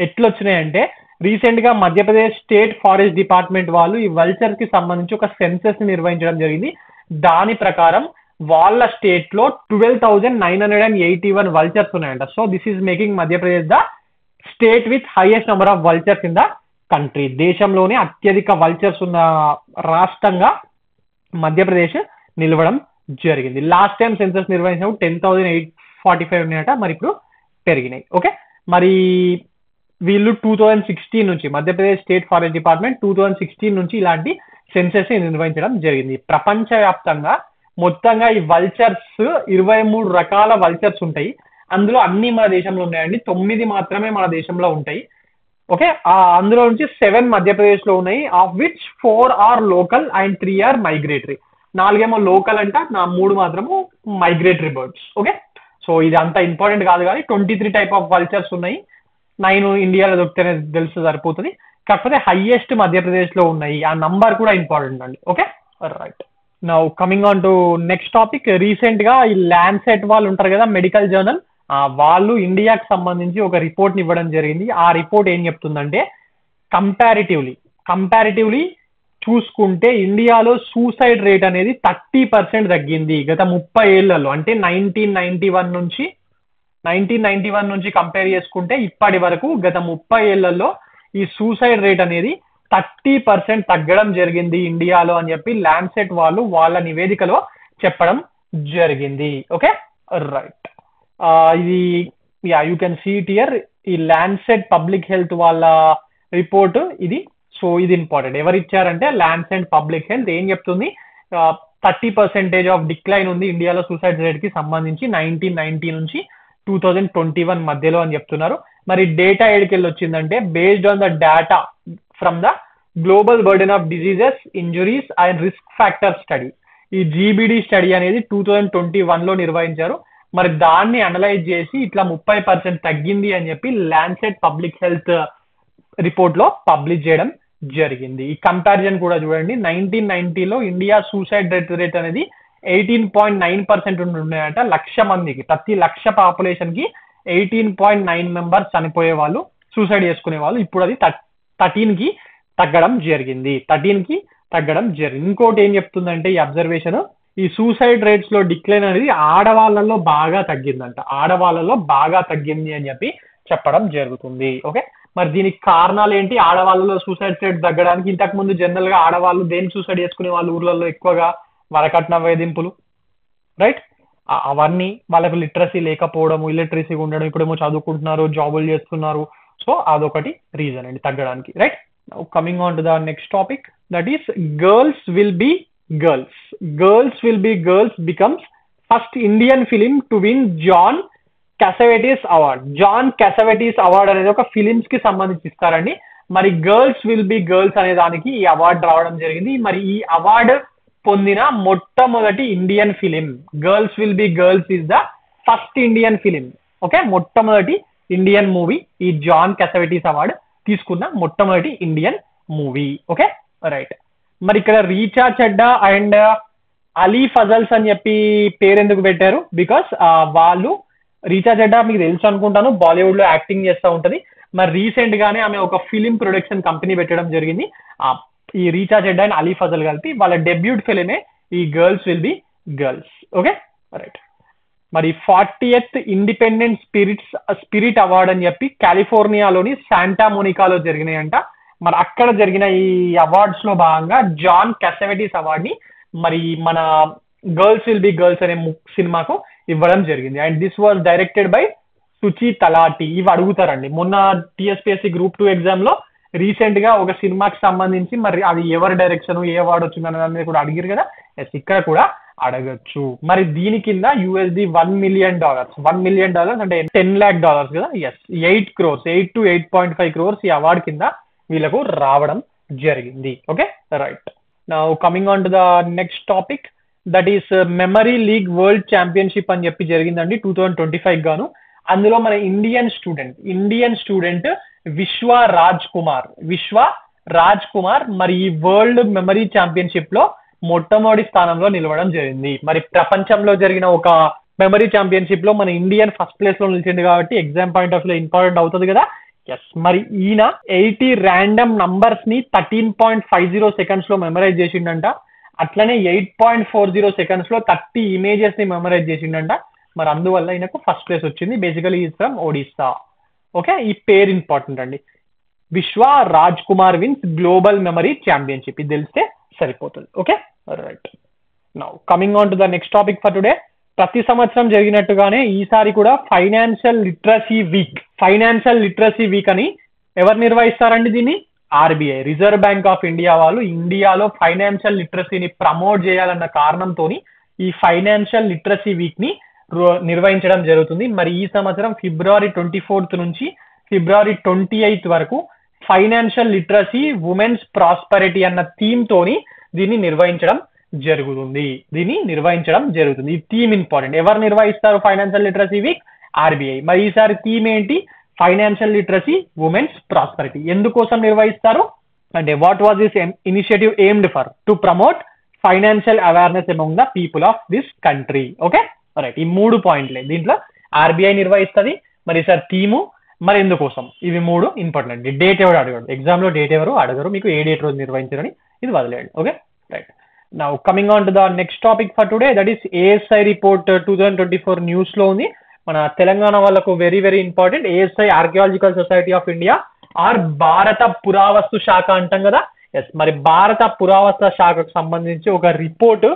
ఎట్లొచ్చినాయంటే రీసెంట్ గా మధ్యప్రదేశ్ స్టేట్ ఫారెస్ట్ డిపార్ట్మెంట్ వాళ్ళు ఈ వల్చర్స్ కి సంబంధించి ఒక సెన్సస్ ని నిర్వహించడం జరిగింది. దాని ప్రకారం వాళ్ళ స్టేట్ లో 12,981 వల్చర్స్ ఉన్నాయంట. So this is making Madhya Pradesh the state with highest number of vultures in the country. దేశంలోనే అత్యధిక వల్చర్స్ ఉన్న రాష్ట్రంగా మధ్యప్రదేశ్ నిలవడం జరిగింది. లాస్ట్ టైం సెన్సస్ నిర్వహించినప్పుడు 10,845 ఉన్నాయట, మరి ఇప్పుడు పెరిగినాయి. ఓకే, మరి వీళ్ళు 2016 నుంచి మధ్యప్రదేశ్ స్టేట్ ఫారెస్ట్ డిపార్ట్మెంట్ 2016 నుంచి ఇలాంటి సెన్సస్ నిర్వహించడం జరిగింది. ప్రపంచవ్యాప్తంగా మొత్తంగా ఈ వల్చర్స్ 23 రకాల వల్చర్స్ ఉంటాయి. అందులో అన్ని మన దేశంలో ఉన్నాయండి, 9 మాత్రమే మన దేశంలో ఉంటాయి. ఓకే, అందులో నుంచి 7 మధ్యప్రదేశ్ లో ఉన్నాయి. Of which 4 are local and 3 are migratory. 4 ఏమో లోకల్ అంట, 3 మాత్రము మైగ్రేటరీ బర్డ్స్. ఓకే, సో ఇది అంత ఇంపార్టెంట్ కాదు, కానీ 23 టైప్ ఆఫ్ వల్చర్స్ ఉన్నాయి. 9 ఇండియాలో దొరికితేనే తెలిసి సరిపోతుంది. కాకపోతే హైయెస్ట్ మధ్యప్రదేశ్ లో ఉన్నాయి. ఆ నంబర్ కూడా ఇంపార్టెంట్ అండి. Okay right. Now coming on to next topic. Recent గా ఈ ల్యాన్సెట్ వాళ్ళు ఉంటారు కదా, మెడికల్ జర్నల్, వాళ్ళు ఇండియాకి సంబంధించి ఒక రిపోర్ట్ ని ఇవ్వడం జరిగింది. ఆ రిపోర్ట్ ఏం చెప్తుందంటే, కంపారిటివ్లీ చూసుకుంటే ఇండియాలో సూసైడ్ రేట్ అనేది 30% తగ్గింది గత 30 ఏళ్లలో. అంటే 1991 నుంచి కంపేర్ చేసుకుంటే ఇప్పటి వరకు గత 30 ఏళ్లలో ఈ సూసైడ్ రేట్ అనేది 30% తగ్గడం జరిగింది ఇండియాలో అని చెప్పి ల్యాన్సెట్ వాళ్ళు వాళ్ళ నివేదికలో చెప్పడం జరిగింది. Okay, right. ఇది you can see it here. ఈ ల్యాన్సెట్ పబ్లిక్ హెల్త్ వాళ్ళ రిపోర్ట్ ఇది. సో ఇది ఇంపార్టెంట్. ఎవరు ఇచ్చారంటే ల్యాన్సెట్ పబ్లిక్ హెల్త్. ఏం చెప్తుంది? 30% ఆఫ్ డిక్లైన్ ఉంది ఇండియాలో సూసైడ్ రేట్ కి సంబంధించి 1990 నుంచి 2021 మధ్యలో అని చెప్తున్నారు. మరి డేటా ఏడికెళ్ళి వచ్చిందంటే, based on the data from the global burden of diseases, injuries and risk factor study. ఈ జీబీడీ స్టడీ అనేది 2021 లో నిర్వహించారు. మరి దాన్ని అనలైజ్ చేసి ఇట్లా 30% తగ్గింది అని చెప్పి ల్యాన్సెట్ పబ్లిక్ హెల్త్ రిపోర్ట్ లో పబ్లిష్ చేయడం జరిగింది. ఈ కంపారిజన్ కూడా చూడండి. 1990లో ఇండియా సూసైడ్ రేట్ అనేది 18.9% ఉన్నాయట. 1,00,000 మందికి, ప్రతి 1,00,000 పాపులేషన్ కి 18.9 మెంబర్స్ చనిపోయే వాళ్ళు, సూసైడ్ చేసుకునే వాళ్ళు. ఇప్పుడు అది 13 కి తగ్గడం జరిగింది. ఇంకోటి ఏం చెప్తుందంటే ఈ అబ్జర్వేషన్, ఈ సూసైడ్ రేట్స్ లో డిక్లైన్ అనేది ఆడవాళ్ళలో బాగా తగ్గింది అని చెప్పి చెప్పడం జరుగుతుంది. ఓకే, మరి దీనికి కారణాలు ఏంటి? ఆడవాళ్ళలో సూసైడ్ రేట్ తగ్గడానికి ఇంతకు ముందు జనరల్ గా ఆడవాళ్ళు దేనికి సూసైడ్ చేసుకునే వాళ్ళు ఊర్లలో ఎక్కువగా? వరకట్న వేధింపులు, రైట్? అవన్నీ. వాళ్ళకు లిటరసీ లేకపోవడము, ఇలిటరసీ ఉండడం, ఇప్పుడేమో చదువుకుంటున్నారు, జాబులు చేస్తున్నారు. సో అదొకటి రీజన్ అండి తగ్గడానికి, right? Coming on to the next topic, that is girls will be girls becomes first Indian film to win John Cassavetes award అనేది ఒక ఫిలిమ్స్ కి సంబంధించి ఇస్తారండి. మరి గర్ల్స్ విల్ బి గర్ల్స్ అనే దానికి ఈ అవార్డు రావడం జరిగింది. మరి ఈ అవార్డు పొందిన మొట్టమొదటి Indian film, girls will be girls is the first Indian film. Okay, మొట్టమొదటి ఇండియన్ మూవీ, ఈ జాన్ క్యాసవెటిస్ అవార్డు తీసుకున్న మొట్టమొదటి ఇండియన్ మూవీ. Okay, right. మరి ఇక్కడ రీచా చెడ్డా అండ్ అలీ ఫజల్స్ అని చెప్పి పేరెందుకు పెట్టారు? బికాస్ వాళ్ళు, రీచా చెడ్డా మీకు తెలుసు అనుకుంటాను, బాలీవుడ్ లో యాక్టింగ్ చేస్తూ ఉంటది. మరి రీసెంట్ గానే ఆమె ఒక ఫిలిం ప్రొడక్షన్ కంపెనీ పెట్టడం జరిగింది. ఈ రీచా చెడ్డా అండ్ అలీ ఫజల్ కలిపి వాళ్ళ డెబ్యూట్ ఫిలిమే ఈ girls will be girls. Okay, right. మరి 40th ఇండిపెండెంట్ స్పిరిట్ అవార్డ్ అని చెప్పి కాలిఫోర్నియాలోని శాంటా మోనికాలో జరిగినాయంట. మరి అక్కడ జరిగిన ఈ అవార్డ్స్ లో భాగంగా జాన్ క్యాసవెటిస్ అవార్డ్ ని మరి మన గర్ల్స్ విల్ బి గర్ల్స్ అనే సినిమాకు ఇవ్వడం జరిగింది. And this was directed by Suchi Talati. ఇవి అడుగుతారండి. మొన్న టీఎస్పీఎస్సీ గ్రూప్ 2 ఎగ్జామ్ లో రీసెంట్ గా ఒక సినిమాకి సంబంధించి మరి అది ఎవరి డైరెక్షన్, ఏ అవార్డు వచ్చింది అనే దాని మీద కూడా అడిగారు కదా. ఎస్, ఇక్కడ కూడా అడగచ్చు. మరి దీని కింద USD $1 million అంటే $10 lakh కదా. ఎస్, 8 to 8.5 crores ఈ అవార్డు కింద వీళ్ళకు రావడం జరిగింది. Okay, right. Now coming on to the next topic, that is memory league world championship అని చెప్పి జరిగిందండి 2025 గాను. అందులో మన ఇండియన్ స్టూడెంట్ విశ్వ రాజ్ కుమార్ మరి ఈ వరల్డ్ మెమరీ ఛాంపియన్షిప్ లో మొట్టమొదటి స్థానంలో నిలవడం జరిగింది. మరి ప్రపంచంలో జరిగిన ఒక మెమరీ ఛాంపియన్షిప్ లో మన ఇండియన్ ఫస్ట్ ప్లేస్ లో నిలిచింది కాబట్టి exam point of view important అవుతుంది కదా. ఎస్, మరి ఈయన 80 ర్యాండమ్ నంబర్స్ ని 13.50 సెకండ్స్ లో మెమరైజ్ చేసిండంట. అట్లనే 8.40 సెకండ్స్ లో 30 ఇమేజెస్ ని మెమరైజ్ చేసిండంట. మరి అందువల్ల ఈయనకు ఫస్ట్ ప్లేస్ వచ్చింది. Basically is from Odisha. Okay, ఈ పేరు ఇంపార్టెంట్ అండి. Vishwa Raj Kumar wins global memory championship, ఇది తెలిస్తే సరిపోతుంది. Okay, right. Now coming on to the next topic for today. ప్రతి సంవత్సరం జరిగినట్టుగానే ఈసారి కూడా ఫైనాన్షియల్ లిటరసీ వీక్ అని ఎవరు నిర్వహిస్తారండి దీన్ని? RBI, reserve bank of India వాళ్ళు ఇండియాలో ఫైనాన్షియల్ లిటరసీని ప్రమోట్ చేయాలన్న కారణంతో ఈ ఫైనాన్షియల్ లిటరసీ వీక్ ని నిర్వహించడం జరుగుతుంది. మరి ఈ సంవత్సరం February 24 నుంచి February 28 వరకు ఫైనాన్షియల్ లిటరసీ ఉమెన్స్ ప్రాస్పరిటీ అన్న థీమ్ తోని దీన్ని నిర్వహించడం జరుగుతుంది. ఈ థీమ్ ఇంపార్టెంట్. ఎవరు నిర్వహిస్తారు ఫైనాన్షియల్ లిటరసీ వీక్? ఆర్బీఐ. మరి ఈసారి థీమ్ ఏంటి? Financial literacy women's prosperity. ఎందుకోసం నిర్వహిస్తారు అంటే, what was this initiative aimed for? To promote financial awareness among the people of this country. Okay right, ఈ 3 పాయింట్లే దీంట్లో ఆర్బీఐ నిర్వహిస్తుంది. మరి సార్ థీము, మరి ఎందుకోసం, ఇవి 3 ఇంపార్టెంట్. డేట్ ఎవరు అడగడు ఎగ్జామ్ లో, డేట్ ఎవరు అడగరు, మీకు ఏ డేట్ రోజు నిర్వహించారని ఇది వదిలేయండి. Okay right, now coming on to the next topic for today, that is ASI report 2024 news లో ఉంది. మన తెలంగాణ వాళ్ళకు very very important. ASI archaeological society of India or భారత పురావస్తు శాఖ అంటాం కదా. ఎస్, మరి భారత పురావస్తు శాఖకు సంబంధించి ఒక రిపోర్ట్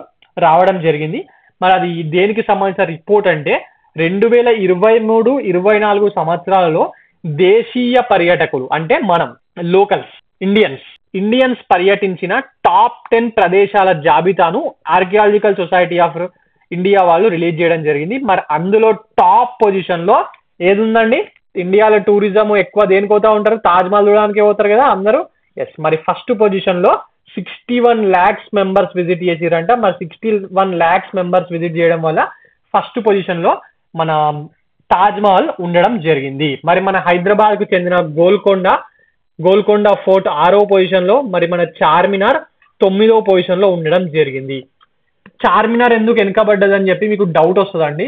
రావడం జరిగింది. మరి అది దేనికి సంబంధించిన రిపోర్ట్ అంటే 2023-24 సంవత్సరాలలో దేశీయ పర్యాటకులు అంటే మనం లోకల్స్ ఇండియన్స్ పర్యటించిన టాప్ 10 ప్రదేశాల జాబితాను ఆర్కియాలజికల్ సొసైటీ ఆఫ్ ఇండియా వాళ్ళు రిలీజ్ చేయడం జరిగింది. మరి అందులో టాప్ పొజిషన్ లో ఏది ఉందండి? ఇండియాలో టూరిజం ఎక్కువ దేనికి పోతా ఉంటారు? తాజ్ మహల్ చూడడానికి పోతారు కదా అందరూ. ఎస్, మరి ఫస్ట్ పొజిషన్ లో 61 lakhs మెంబర్స్ విజిట్ చేసిరంట. మరి 61 lakhs మెంబర్స్ విజిట్ చేయడం వల్ల ఫస్ట్ పొజిషన్ లో మన తాజ్ మహల్ ఉండడం జరిగింది. మరి మన హైదరాబాద్ కు చెందిన గోల్కొండ ఫోర్ట్ 6వ పొజిషన్ లో, మరి మన చార్మినార్ 9వ పొజిషన్ లో ఉండడం జరిగింది. చార్మినార్ ఎందుకు వెనకబడ్డదని చెప్పి మీకు డౌట్ వస్తుందండి.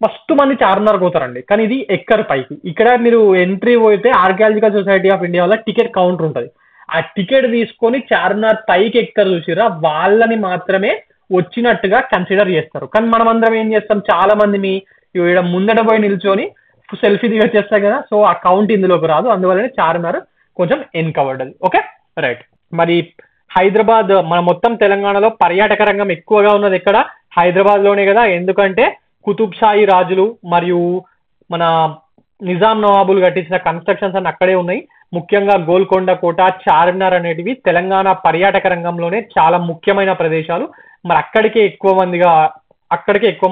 ఫస్ట్ మంది చార్మినార్ పోతారండి, కానీ ఇది ఎక్కరు పైకి. ఇక్కడ మీరు ఎంట్రీ పోతే ఆర్కియాలజికల్ సొసైటీ ఆఫ్ ఇండియా వల్ల టికెట్ కౌంటర్ ఉంటుంది. ఆ టికెట్ తీసుకొని చార్మినార్ పైకి ఎక్కరు చూసిరా, వాళ్ళని మాత్రమే వచ్చినట్టుగా కన్సిడర్ చేస్తారు. కానీ మనం అందరం ఏం చేస్తాం, చాలా మందిని ఇక్కడ ముందట పోయి నిల్చొని సెల్ఫీ దిగొచ్చేస్తాయి కదా. సో ఆ కౌంట్ ఇందులోకి రాదు, అందువల్లనే చార్మినార్ కొంచెం వెనకబడ్డది. ఓకే రైట్, మరి హైదరాబాద్, మన మొత్తం తెలంగాణలో పర్యాటక రంగం ఎక్కువగా ఉన్నది ఎక్కడ? హైదరాబాద్ లోనే కదా. ఎందుకంటే కుతుబ్ షాహీ రాజులు మరియు మన నిజాం నవాబులు కట్టించిన కన్స్ట్రక్షన్స్ అన్ని అక్కడే ఉన్నాయి. ముఖ్యంగా గోల్కొండ కోట, చార్మినార్ అనేటివి తెలంగాణ పర్యాటక రంగంలోనే చాలా ముఖ్యమైన ప్రదేశాలు. మరి అక్కడికే ఎక్కువ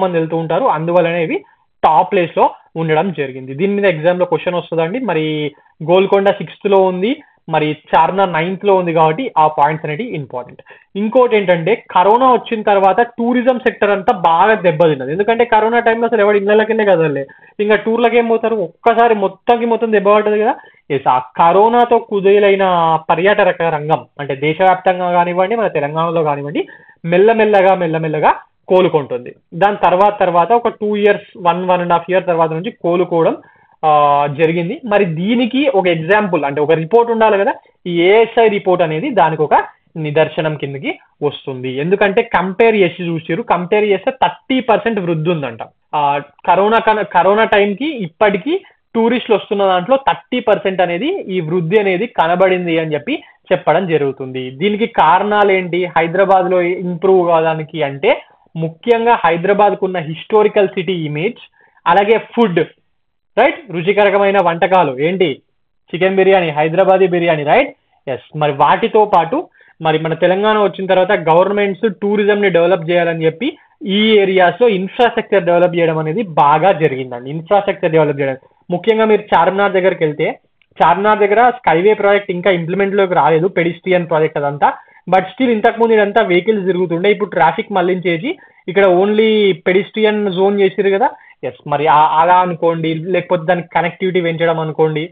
మంది వెళ్తూ ఉంటారు, అందువల్లనే ఇవి టాప్ ప్లేస్ లో ఉండడం జరిగింది. దీని మీద ఎగ్జామ్ లో క్వశ్చన్ వస్తుందండి. మరి గోల్కొండ 6th లో ఉంది, మరి చార్మినార్ 9th లో ఉంది, కాబట్టి ఆ పాయింట్స్ అనేవి ఇంపార్టెంట్. ఇంకోటి ఏంటంటే కరోనా వచ్చిన తర్వాత టూరిజం సెక్టర్ అంతా బాగా దెబ్బతిన్నది. ఎందుకంటే కరోనా టైంలో అసలు ఎవరు ఇళ్ళకిందే కదలే, ఇంకా టూర్లకి ఏం పోతారు, ఒక్కసారి మొత్తం దెబ్బ పడుతుంది కదా. ఎస్, ఆ కరోనాతో కుదేలైన పర్యాటక రంగం అంటే దేశవ్యాప్తంగా కానివ్వండి, మన తెలంగాణలో కానివ్వండి, మెల్లమెల్లగా కోలుకుంటుంది. దాని తర్వాత ఒక 2 years 1.5 years తర్వాత నుంచి కోలుకోవడం జరిగింది. మరి దీనికి ఒక ఎగ్జాంపుల్ అంటే ఒక రిపోర్ట్ ఉండాలి కదా. ఈ ఏఎస్ఐ రిపోర్ట్ అనేది దానికి ఒక నిదర్శనం కిందకి వస్తుంది. ఎందుకంటే కంపేర్ చేస్తే 30% వృద్ధి ఉందంట. కరోనా టైంకి ఇప్పటికీ టూరిస్టులు వస్తున్న దాంట్లో 30% అనేది ఈ వృద్ధి అనేది కనబడింది అని చెప్పడం జరుగుతుంది. దీనికి కారణాలు ఏంటి? హైదరాబాద్ లో ఇంప్రూవ్ కావడానికి అంటే ముఖ్యంగా హైదరాబాద్ కున్న హిస్టారికల్ సిటీ ఇమేజ్, అలాగే ఫుడ్ రైట్, రుచికరమైన వంటకాలు ఏంటి, chicken biryani, Hyderabadi biryani right. Yes, మరి వాటితో పాటు మరి మన తెలంగాణ వచ్చిన తర్వాత గవర్నమెంట్స్ టూరిజం ని డెవలప్ చేయాలని చెప్పి ఈ ఏరియాస్ లో ఇన్ఫ్రాస్ట్రక్చర్ డెవలప్ చేయడం అనేది బాగా జరిగిందండి. ఇన్ఫ్రాస్ట్రక్చర్ డెవలప్ చేయడం ముఖ్యంగా మీరు చార్మినార్ దగ్గరికి వెళ్తే, చార్మినార్ దగ్గర స్కైవే ప్రాజెక్ట్ ఇంకా ఇంప్లిమెంట్ లోకి రాలేదు, పెడిస్ట్రియన్ ప్రాజెక్ట్ అదంతా. బట్ స్టిల్ ఇంతకుముందు ఇదంతా వెహికల్స్ తిరుగుతుండే, ఇప్పుడు ట్రాఫిక్ మళ్లించేసి ఇక్కడ ఓన్లీ పెడిస్ట్రియన్ జోన్ చేసిరు కదా. ఎస్, మరి అలా అనుకోండి, లేకపోతే దానికి కనెక్టివిటీ పెంచడం అనుకోండి,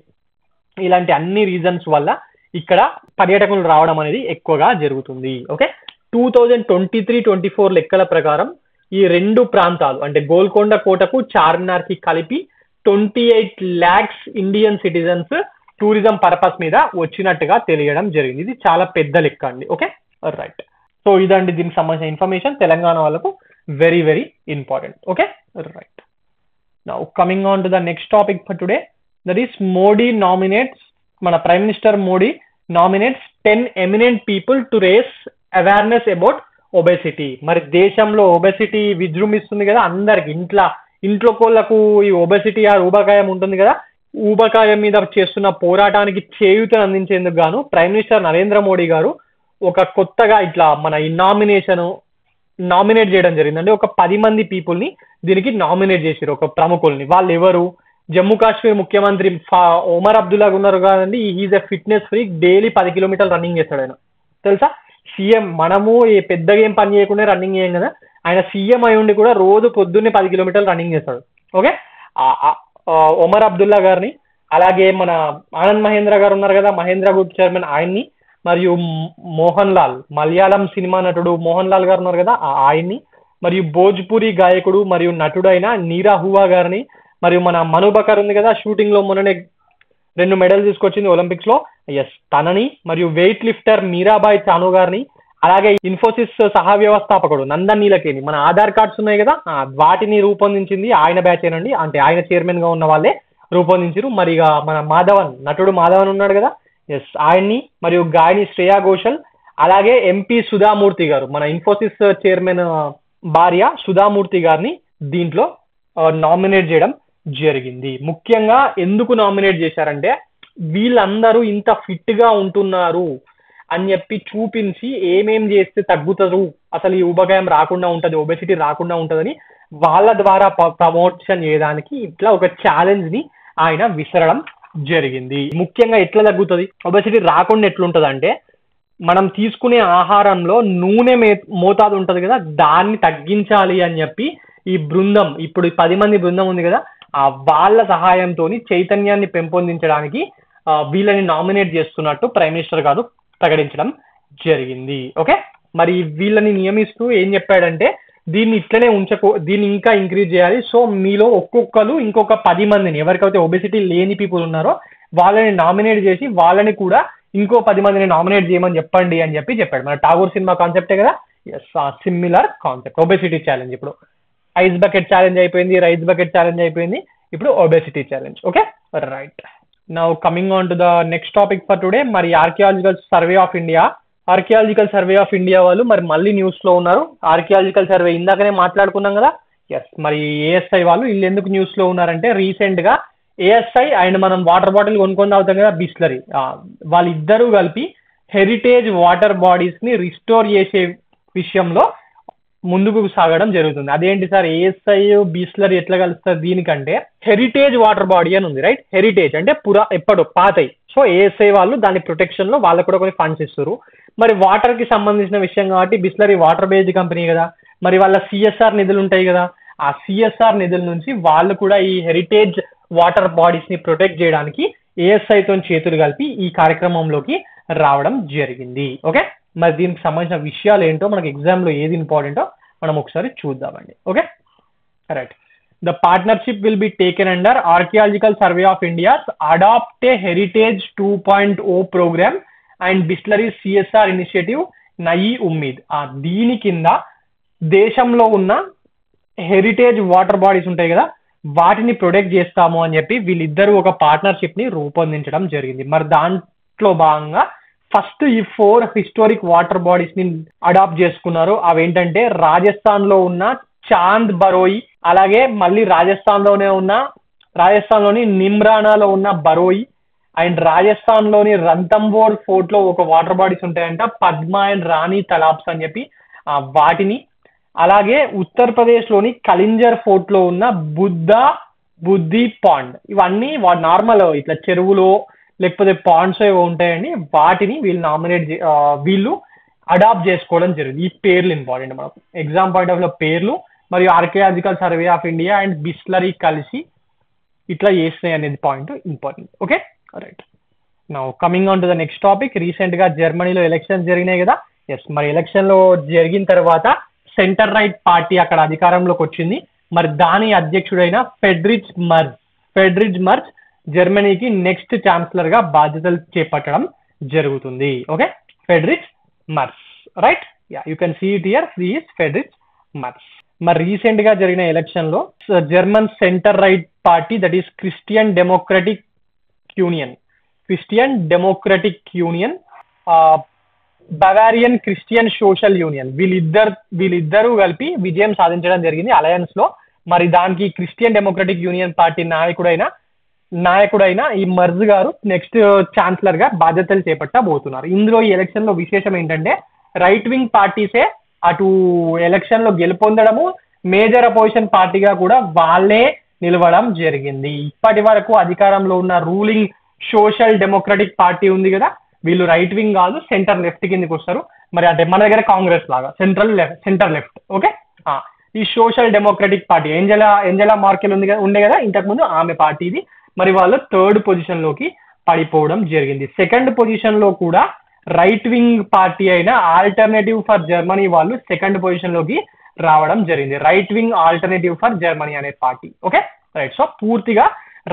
ఇలాంటి అన్ని రీజన్స్ వల్ల ఇక్కడ పర్యాటకులు రావడం అనేది ఎక్కువగా జరుగుతుంది. ఓకే, 2023-24 లెక్కల ప్రకారం ఈ రెండు ప్రాంతాలు అంటే గోల్కొండ కోటకు చార్మినార్ కి కలిపి 28 lakhs Indian citizens tourism purpose మీద వచ్చినట్టుగా తెలియడం జరిగింది. ఇది చాలా పెద్ద లెక్క అండి. ఓకే రైట్, సో ఇదండి దీనికి సంబంధించిన ఇన్ఫర్మేషన్, తెలంగాణ వాళ్ళకు very very important. Okay right, now coming on to the next topic for today, that is Modi nominates, మన prime minister Modi nominates 10 eminent people to raise awareness about obesity. మరి దేశంలో obesity విజృంభిస్తుంది కదా, అందరికి ఇంట్లో కోళ్లకు ఈ ఒబెసిటీ ఊబకాయం ఉంటుంది కదా. ఊబకాయం మీద చేస్తున్న పోరాటానికి చేయూతను అందించేందుకు గాను ప్రైమ్ మినిస్టర్ నరేంద్ర మోడీ గారు ఒక కొత్తగా ఇట్లా మన ఈ నామినేట్ చేయడం జరిగిందండి. ఒక 10 మంది పీపుల్ ని దీనికి నామినేట్ చేశారు, ఒక ప్రముఖుల్ని. వాళ్ళు ఎవరు? జమ్మూ కాశ్మీర్ ముఖ్యమంత్రి ఒమర్ అబ్దుల్లా ఉన్నారు కదండి. Is a fitness freak, daily 10 kilometers running చేస్తాడు ఆయన, తెలుసా? సీఎం, మనము పెద్దగా ఏం పని చేయకుండా రన్నింగ్ చేయం కదా, ఆయన సీఎం అయి ఉండి కూడా రోజు పొద్దున్నే 10 kilometers రన్నింగ్ చేస్తాడు. ఓకే, ఒమర్ అబ్దుల్లా గారిని, అలాగే మన ఆనంద్ మహేంద్ర గారు ఉన్నారు కదా, మహేంద్ర గ్రూప్ చైర్మన్, ఆయన్ని, మరియు మోహన్ లాల్, మలయాళం సినిమా నటుడు మోహన్ లాల్ గారు ఉన్నారు కదా, ఆయన్ని, మరియు భోజ్పురి గాయకుడు మరియు నటుడు అయిన నీరా హువా గారిని, మరియు మన మను బకర్ ఉంది కదా, షూటింగ్ లో మొన్ననే 2 మెడల్ తీసుకొచ్చింది ఒలింపిక్స్ లో, ఎస్ తనని, మరియు వెయిట్ లిఫ్టర్ మీరాబాయ్ చాను గారిని, అలాగే ఇన్ఫోసిస్ సహ వ్యవస్థాపకుడు నందన్ నీలకేని, మన ఆధార్ కార్డ్స్ ఉన్నాయి కదా వాటిని రూపొందించింది ఆయన బ్యాచేనండి, అంటే ఆయన చైర్మన్ గా ఉన్న వాళ్ళే రూపొందించారు. మరి ఇక మన మాధవన్, నటుడు మాధవన్ ఉన్నాడు కదా, ఎస్ ఆయన్ని, మరియు గాయని శ్రేయా ఘోషల్, అలాగే ఎంపీ సుధామూర్తి గారు, మన ఇన్ఫోసిస్ చైర్మన్ భార్య సుధామూర్తి గారిని దీంట్లో నామినేట్ చేయడం జరిగింది. ముఖ్యంగా ఎందుకు నామినేట్ చేశారంటే వీళ్ళందరూ ఇంత ఫిట్ గా ఉంటున్నారు అని చెప్పి చూపించి ఏమేం చేస్తే తగ్గుతారు, అసలు ఈ ఊబకాయం రాకుండా ఉంటది, ఒబెసిటీ రాకుండా ఉంటదని వాళ్ళ ద్వారా ప్రమోషన్ చేయడానికి ఇట్లా ఒక ఛాలెంజ్ ని ఆయన విసరడం జరిగింది. ముఖ్యంగా ఎట్లా తగ్గుతుంది, ఒబెసిటీ రాకుండా ఎట్లుంటది అంటే మనం తీసుకునే ఆహారంలో నూనె మోతాదు ఉంటది కదా, దాన్ని తగ్గించాలి అని చెప్పి ఈ బృందం, ఇప్పుడు 10 మంది బృందం ఉంది కదా, వాళ్ళ సహాయంతో చైతన్యాన్ని పెంపొందించడానికి వీళ్ళని నామినేట్ చేస్తున్నట్టు ప్రైమ్ మినిస్టర్ గారు ప్రకటించడం జరిగింది. ఓకే, మరి వీళ్ళని నియమిస్తూ ఏం చెప్పాడంటే దీన్ని ఇట్లనే దీన్ని ఇంకా ఇంక్రీజ్ చేయాలి. సో మీలో ఒక్కొక్కరు ఇంకొక 10 మందిని, ఎవరికైతే ఒబెసిటీ లేని పీపుల్ ఉన్నారో వాళ్ళని నామినేట్ చేసి వాళ్ళని కూడా ఇంకో 10 మందిని నామినేట్ చేయమని చెప్పండి అని చెప్పాడు. మన ఠాగూర్ సినిమా కాన్సెప్టే కదా, సిమిలర్ కాన్సెప్ట్ ఒబెసిటీ ఛాలెంజ్. ఇప్పుడు ఐస్ బకెట్ ఛాలెంజ్ అయిపోయింది, రైస్ బకెట్ ఛాలెంజ్ అయిపోయింది, ఇప్పుడు obesity challenge. Okay right, now coming on to the next topic for today. మరి ఆర్కియాలజికల్ సర్వే ఆఫ్ ఇండియా వాళ్ళు మరి మళ్ళీ న్యూస్ లో ఉన్నారు. ఆర్కియాలజికల్ సర్వే ఇందాకనే మాట్లాడుకున్నాం కదా, ఎస్ మరి ఏఎస్ఐ వాళ్ళు వీళ్ళు ఎందుకు న్యూస్ లో ఉన్నారంటే రీసెంట్ గా ఏఎస్ఐ అండ్ మనం వాటర్ బాటిల్ కొనుక్కొని తాగుతాం కదా బిస్లరీ, వాళ్ళిద్దరూ కలిపి హెరిటేజ్ వాటర్ బాడీస్ ని రిస్టోర్ చేసే విషయంలో ముందుకు సాగడం జరుగుతుంది. అదేంటి సార్ ఏఎస్ఐ బిస్లరీ ఎట్లా కలుస్తారు దీనికంటే, హెరిటేజ్ వాటర్ బాడీ అని ఉంది రైట్, హెరిటేజ్ అంటే ఎప్పుడు పాతయి. సో ఏఎస్ఐ వాళ్ళు దాని ప్రొటెక్షన్ లో వాళ్ళకు కూడా కొన్ని ఫండ్స్ ఇస్తారు. మరి వాటర్ కి సంబంధించిన విషయం కాబట్టి బిస్లరీ వాటర్ బేస్డ్ కంపెనీ కదా, మరి వాళ్ళ సిఎస్ఆర్ నిధులు ఉంటాయి కదా, ఆ సిఎస్ఆర్ నిధుల నుంచి వాళ్ళు కూడా ఈ హెరిటేజ్ వాటర్ బాడీస్ ని ప్రొటెక్ట్ చేయడానికి ఏఎస్ఐతో చేతులు కలిపి ఈ కార్యక్రమంలోకి రావడం జరిగింది. ఓకే, మరి దీనికి సంబంధించిన విషయాలు ఏంటో మనకి ఎగ్జామ్ లో ఏది ఇంపార్టెంటో మనం ఒకసారి చూద్దామండి. Okay right, the partnership will be taken under archaeological survey of India's adopt a heritage 2.0 programme and Bisleri CSR initiative Nayi Ummeed. దీని కింద దేశంలో ఉన్న హెరిటేజ్ వాటర్ బాడీస్ ఉంటాయి కదా వాటిని ప్రొటెక్ట్ చేస్తాము అని చెప్పి వీళ్ళిద్దరూ ఒక పార్ట్నర్షిప్ ని రూపొందించడం జరిగింది. మరి దాంట్లో భాగంగా ఫస్ట్ ఈ 4 హిస్టారిక్ వాటర్ బాడీస్ ని అడాప్ట్ చేసుకున్నారు. అవేంటంటే రాజస్థాన్ లో ఉన్న చాంద్ బరోయి, అలాగే మళ్ళీ రాజస్థాన్లోని నిమ్రానాలో ఉన్న బరోయి, అండ్ రాజస్థాన్ లోని రంతంబోర్ ఫోర్ట్ లో ఒక వాటర్ బాడీస్ ఉంటాయంట, పద్మా అండ్ రాణి తలాబ్స్ అని చెప్పి వాటిని, అలాగే ఉత్తరప్రదేశ్ లోని కలింజర్ ఫోర్ట్ లో ఉన్న బుద్ధి పాండ్, ఇవన్నీ నార్మల్ ఇట్లా చెరువులో లేకపోతే పాండ్స్ ఏవో ఉంటాయండి, వాటిని వీళ్ళు అడాప్ట్ చేసుకోవడం జరిగింది. ఈ పేర్లు ఇంపార్టెంట్ మనకు ఎగ్జామ్ పాయింట్ ఆఫ్ లో పేర్లు, మరియు archaeological survey of India and Bisleri కలిసి ఇట్లా చేస్తున్నాయి అనేది point important. Okay right, now coming on to the next topic. Recent గా జర్మనీలో ఎలక్షన్స్ జరిగినాయి కదా, ఎస్ మరి ఎలక్షన్ లో జరిగిన తర్వాత సెంటర్ రైట్ పార్టీ అక్కడ అధికారంలోకి వచ్చింది. మరి దాని అధ్యక్షుడైన ఫెడ్రిజ్ మర్జ్ జర్మనీకి నెక్స్ట్ ఛాన్సలర్ గా బాధ్యతలు చేపట్టడం జరుగుతుంది. Okay, Friedrich Merz right, you can see it here, Friedrich Merz. మరి రీసెంట్ గా జరిగిన ఎలక్షన్ లో German centre right party, that is Christian Democratic Union, Bavarian Christian Social Union, వీళ్ళిద్దరూ కలిపి విజయం సాధించడం జరిగింది అలయన్స్ లో. మరి దానికి క్రిస్టియన్ డెమోక్రటిక్ యూనియన్ పార్టీ నాయకుడైన ఈ మర్జ్ గారు నెక్స్ట్ ఛాన్సలర్ గా బాధ్యతలు చేపట్టబోతున్నారు. ఇందులో ఈ ఎలక్షన్ లో విశేషం ఏంటంటే రైట్ వింగ్ పార్టీసే అటు ఎలక్షన్ లో గెలుపొందడము, మేజర్ అపోజిషన్ పార్టీగా కూడా వాళ్ళే నిలవడం జరిగింది. ఇప్పటి వరకు అధికారంలో ఉన్న రూలింగ్ సోషల్ డెమోక్రటిక్ పార్టీ ఉంది కదా, వీళ్ళు రైట్ వింగ్ కాదు, సెంటర్ లెఫ్ట్ కిందకి వస్తారు. మరి అంటే మన దగ్గర కాంగ్రెస్ లాగా సెంటర్ లెఫ్ట్. ఓకే, ఈ social democratic party Angela Merkel ఉండే కదా ఇంతకుముందు, ఆమె పార్టీ ఇది. మరి వాళ్ళు 3rd పొజిషన్ లోకి పడిపోవడం జరిగింది. 2nd పొజిషన్ లో కూడా రైట్ వింగ్ పార్టీ అయిన ఆల్టర్నేటివ్ ఫర్ జర్మనీ వాళ్ళు సెకండ్ పొజిషన్ లోకి రావడం జరిగింది. Right wing alternative for Germany అనే పార్టీ. Okay right. సో పూర్తిగా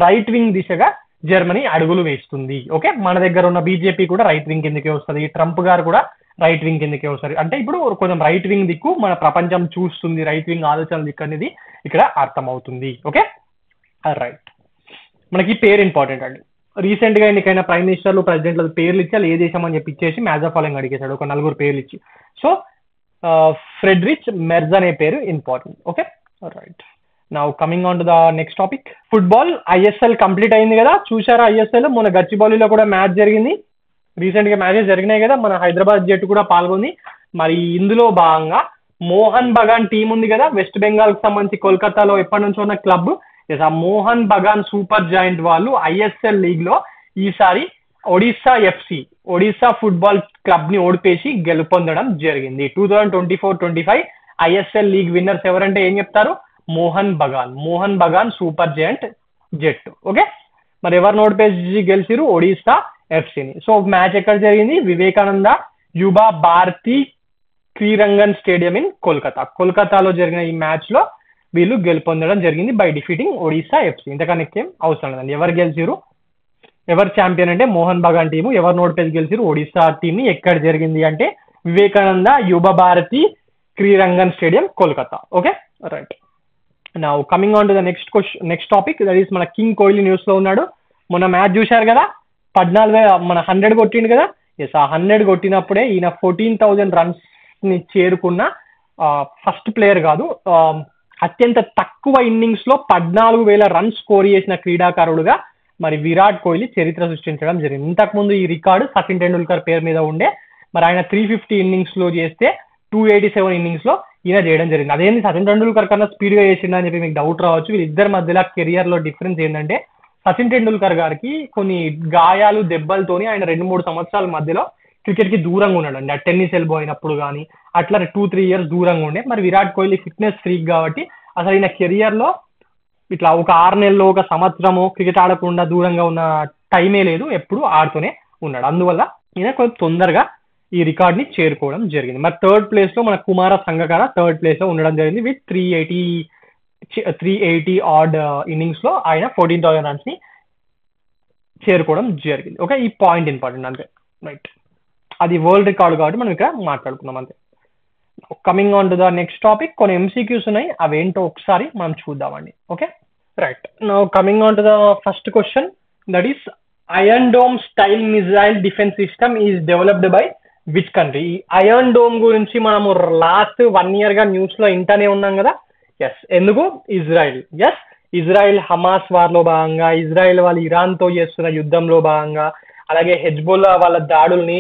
రైట్ వింగ్ దిశగా జర్మనీ అడుగులు వేస్తుంది. ఓకే, మన దగ్గర ఉన్న బీజేపీ కూడా రైట్ వింగ్ కిందకే వస్తుంది, ట్రంప్ గారు కూడా రైట్ వింగ్ కిందకే వస్తారు. అంటే ఇప్పుడు కొంచెం రైట్ వింగ్ దిక్కు మన ప్రపంచం చూస్తుంది, రైట్ వింగ్ ఆలోచన దిక్కు అనేది ఇక్కడ అర్థమవుతుంది. Okay right. మనకి పేరు ఇంపార్టెంట్ అండి. రీసెంట్ గా ఎన్నికైన ప్రైమ్ మినిస్టర్లు ప్రెసిడెంట్ల పేర్లు ఇచ్చి ఏ దేశం అని చెప్పి ఇచ్చేసి మ్యాచ్ ఆఫ్ ఫాలోయింగ్ అడిగేశాడు ఒక 4 పేర్లు ఇచ్చి. సో ఫ్రెడరిచ్ మెర్జ్ అనే పేరు important. Okay right. Now coming on to the next topic, football ISL complete అయింది కదా, చూసారా? ఐఎస్ఎల్ మొన్న గచ్చిబౌలిలో కూడా మ్యాచ్ జరిగింది, రీసెంట్ గా మ్యాచెస్ జరిగినాయి కదా, మన హైదరాబాద్ జట్టు కూడా పాల్గొంది. మరి ఇందులో భాగంగా మోహన్ బగాన్ టీం ఉంది కదా, వెస్ట్ బెంగాల్ కి సంబంధించి కోల్కతాలో ఎప్పటి నుంచో ఉన్న క్లబ్. ఆ మోహన్ బగాన్ సూపర్ జాయింట్ వాళ్ళు ఐఎస్ఎల్ లీగ్ లో ఈసారి ఒడిస్సా ఫుట్బాల్ క్లబ్ ని ఓడిపేసి గెలుపొందడం జరిగింది. 2024-25 ఐఎస్ఎల్ లీగ్ విన్నర్స్ ఎవరంటే ఏం చెప్తారు? మోహన్ బగాన్ సూపర్ జాయింట్ జట్టు. ఓకే, మరి ఎవరిని ఓడిపేసి గెలిచిరు? ఒడిస్సా ఎఫ్సిని. సో మ్యాచ్ ఎక్కడ జరిగింది? వివేకానంద యువ భారతి క్రీరంగన్ స్టేడియం ఇన్ కోల్కతాలో జరిగిన ఈ మ్యాచ్ లో వీళ్ళు గెలుపొందడం జరిగింది బై డిఫీటింగ్ ఒడిస్సా ఎఫ్సి. ఇంతకన్నా ఏం అవసరం లేదండి. ఎవరు గెలిచిరు? ఎవరు ఛాంపియన్ అంటే మోహన్ బగాన్ టీము. ఎవరు నోటిపేసి గెలిచిరు? ఒడిస్సా టీమ్ ని. ఎక్కడ జరిగింది అంటే Vivekananda Yuva Bharati Krirangan stadium Kolkata. Okay right. Now coming on to the next topic, that is మన కింగ్ కోహ్లీ న్యూస్ లో ఉన్నాడు. మొన్న మ్యాచ్ చూశారు కదా, 14 మన 100 కొట్టిండు కదా. ఎస్, ఆ 100 కొట్టినప్పుడే ఈయన 14,000 రన్స్ ని చేరుకున్న ఫస్ట్ ప్లేయర్ కాదు, అత్యంత తక్కువ ఇన్నింగ్స్ లో 14,000 రన్స్ స్కోర్ చేసిన క్రీడాకారుడుగా మరి విరాట్ కోహ్లీ చరిత్ర సృష్టించడం జరిగింది. ఇంతకుముందు ఈ రికార్డు సచిన్ టెండూల్కర్ పేరు మీద ఉండే. మరి ఆయన 350 ఇన్నింగ్స్ లో చేస్తే 287 ఇన్నింగ్స్ లో ఈయన చేయడం జరిగింది. అదేంటి సచిన్ టెండూల్కర్ కన్నా స్పీడ్ గా చేసిండా అని చెప్పి మీకు డౌట్ రావచ్చు. వీళ్ళిద్దరి మధ్యలో కెరియర్ లో డిఫరెన్స్ ఏంటంటే సచిన్ టెండూల్కర్ గారికి కొన్ని గాయాలు దెబ్బలతోని ఆయన 2-3 సంవత్సరాల మధ్యలో క్రికెట్ కి దూరంగా ఉన్నాడు అండి. ఆ టెన్నిస్ ఎల్బో అయినప్పుడు కానీ అట్లా 2-3 ఇయర్స్ దూరంగా ఉండే. మరి విరాట్ కోహ్లీ ఫిట్నెస్ ఫ్రీక్ కాబట్టి అసలు ఈయన కెరియర్ లో ఇట్లా ఒక 6 నెలలు, ఒక సంవత్సరము క్రికెట్ ఆడకుండా దూరంగా ఉన్న టైమే లేదు, ఎప్పుడు ఆడుతూనే ఉన్నాడు. అందువల్ల ఈయన కొంచెం తొందరగా ఈ రికార్డ్ ని చేరుకోవడం జరిగింది. మరి థర్డ్ ప్లేస్ లో మన కుమార సంగకార థర్డ్ ప్లేస్ లో ఉండడం జరిగింది విత్ 380 ఆడ్ ఇన్నింగ్స్ లో ఆయన 14,000 రన్స్ ని చేరుకోవడం జరిగింది. ఓకే, ఈ పాయింట్ ఇంపార్టెంట్ అంతే. రైట్, అది వరల్డ్ రికార్డ్ కాబట్టి మనం ఇక్కడ మాట్లాడుకున్నాం అంతే. Coming on to the next topic, కొన్ని ఎంసీక్యూస్ ఉన్నాయి, అవేంటో ఒకసారి మనం చూద్దామండి. Okay right. Now coming on to the first question, that is iron dome style missile defence system is developed by which country? Iron dome గురించి మనము last 1 year గా news లో ఇంటనే ఉన్నాం కదా. ఎస్, ఎందుకు? Israel. Yes, Israel Hamas war లో భాగంగా, Israel వాళ్ళు ఇరాన్ తో చేస్తున్న యుద్ధంలో భాగంగా, అలాగే హెజ్బుల్లా వాళ్ళ దాడుల్ని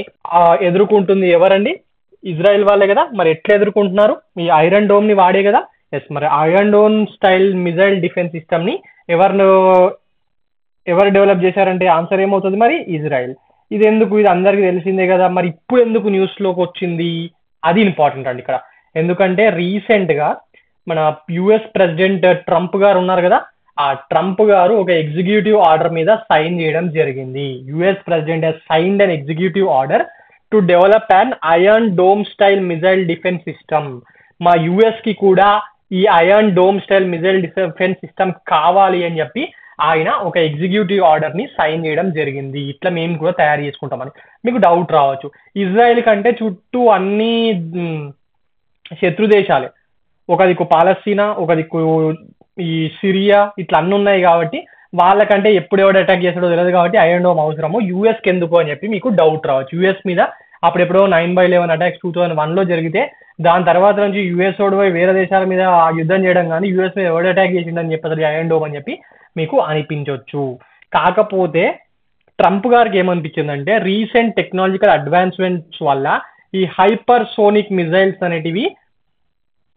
ఎదుర్కొంటుంది ఎవరండి? ఇజ్రాయిల్ వాళ్ళే కదా. మరి ఎట్లా ఎదుర్కొంటున్నారు? ఈ ఐరన్ డోమ్ ని వాడే కదా. ఎస్, మరి iron dome style missile defence system ని ఎవరు డెవలప్ చేశారంటే ఆన్సర్ ఏమవుతుంది? మరి ఇజ్రాయిల్. ఇది ఎందుకు? ఇది అందరికీ తెలిసిందే కదా. మరి ఇప్పుడు ఎందుకు న్యూస్ లోకి వచ్చింది? అది ఇంపార్టెంట్ అండి ఇక్కడ. ఎందుకంటే రీసెంట్ గా మన యుఎస్ ప్రెసిడెంట్ ట్రంప్ గారు ఉన్నారు కదా, ఆ ట్రంప్ గారు ఒక ఎగ్జిక్యూటివ్ ఆర్డర్ మీద సైన్ చేయడం జరిగింది. US president has signed an executive order to develop an iron dome style missile defence system. మా యుఎస్ కి కూడా ఈ iron dome style missile defence system కావాలి అని చెప్పి ఆయన ఒక ఎగ్జిక్యూటివ్ ఆర్డర్ ని సైన్ చేయడం జరిగింది. ఇట్లా మేము కూడా తయారు చేసుకుంటామని. మీకు డౌట్ రావచ్చు, ఇజ్రాయెల్ కంటే చుట్టూ అన్ని శత్రు దేశాలే, ఒక దిక్కు పాలస్తీనా, ఒక దిక్కు ఈ సిరియా, ఇట్లా అన్ని ఉన్నాయి కాబట్టి వాళ్ళకంటే ఎప్పుడు ఎవడు అటాక్ చేస్తాడో తెలియదు కాబట్టి ఐరన్ డోమ్ అవసరము, యుఎస్కి ఎందుకు అని చెప్పి మీకు డౌట్ రావచ్చు. యుఎస్ మీద అప్పుడెప్పుడో 9/11 అటాక్స్ 2001లో జరిగితే దాని తర్వాత నుంచి యుఎస్ ఓడిపోయి వేరే దేశాల మీద యుద్ధం చేయడం కానీ యుఎస్ మీద ఎవడు అటాక్ చేసిండని చెప్పి ఐరన్ డోమ్ అని చెప్పి మీకు అనిపించవచ్చు. కాకపోతే ట్రంప్ గారికి ఏమనిపించిందంటే రీసెంట్ టెక్నాలజికల్ అడ్వాన్స్మెంట్స్ వల్ల ఈ హైపర్ సోనిక్ మిజైల్స్ అనేటివి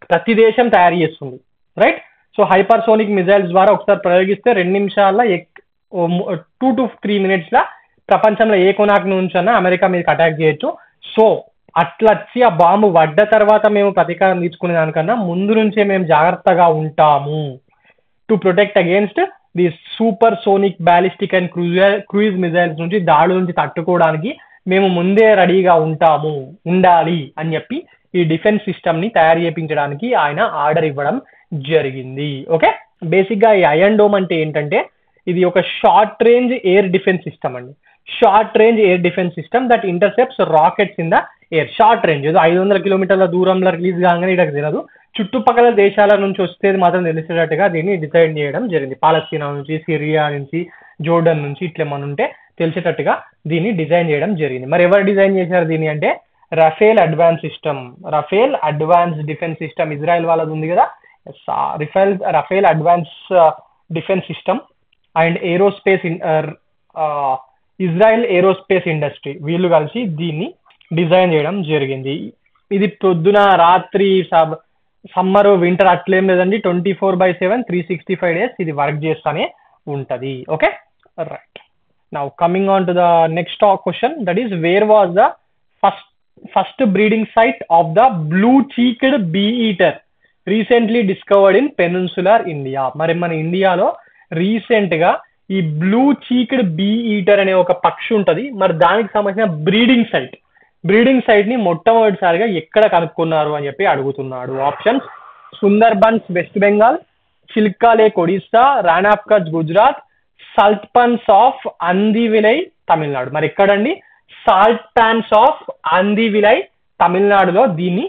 ప్రతి దేశం తయారు చేస్తుంది. Right, so hyper sonic missiles ద్వారా ఒకసారి ప్రయోగిస్తే 2 నిమిషాల్లో 2 to 3 minutes లా ప్రపంచంలో ఏ కొనాకు నుంచి అన్నా అమెరికా మీదకి అటాక్ చేయొచ్చు. సో అట్లా వచ్చి ఆ బాంబు పడ్డ తర్వాత మేము ప్రతీకారం తీసుకునే దానికన్నా ముందు నుంచే మేము జాగ్రత్తగా ఉంటాము to protect against the super sonic ballistic and cruise missiles నుంచి దాడుల నుంచి తట్టుకోవడానికి మేము ముందే రెడీగా ఉండాలి అని చెప్పి ఈ డిఫెన్స్ సిస్టమ్ ని తయారు చేయించడానికి ఆయన ఆర్డర్ ఇవ్వడం జరిగింది. ఓకే, బేసిక్ గా ఈ ఐరన్ డోమ్ అంటే ఏంటంటే ఇది ఒక short range air defence system అండి. Short range air defence system that intercepts rockets in the air. Short range ఏదో 500 కిలోమీటర్ల దూరంలో రిలీజ్ కాగానే ఇక్కడ తినదు, చుట్టుపక్కల దేశాల నుంచి వస్తేది మాత్రం తెలిసేటట్టుగా దీన్ని డిజైన్ చేయడం జరిగింది. పాలస్తీనా నుంచి, సిరియా నుంచి, జోర్డన్ నుంచి ఇట్లా మన ఉంటే తెలిసేటట్టుగా దీన్ని డిజైన్ చేయడం జరిగింది. మరి ఎవరు డిజైన్ చేశారు దీన్ని అంటే Rafale advance system. Rafale advance defence system Israel వాళ్ళది ఉంది కదా, Rafale advance defence system and aerospace Israel aerospace industry వీళ్ళు కలిసి దీన్ని డిజైన్ చేయడం జరిగింది. ఇది పొద్దున రాత్రి సమ్మర్ వింటర్ అట్లేం లేదండి, 24/7 365 డేస్ ఇది వర్క్ చేస్తానే ఉంటది. Okay, right. Now coming on to the next question, that is where was the first breeding site of the blue cheeked bee eater recently discovered in peninsular India. మరి మన ఇండియాలో recent గా ఈ blue cheeked bee eater అనే ఒక పక్షి ఉంటది, మరి దానికి సంబంధించిన బ్రీడింగ్ సైట్ ని మొట్టమొదటిసారిగా ఎక్కడ కనుక్కున్నారు అని చెప్పి అడుగుతున్నాడు. Options: Sundarbans West Bengal, Chilka lake Odisha, Rann of Kutch Gujarat, salt pans of Andivilai Tamil Nadu. మరి ఎక్కడండి? సాల్ట్ పాన్స్ ఆఫ్ అందివిలై తమిళనాడులో దీన్ని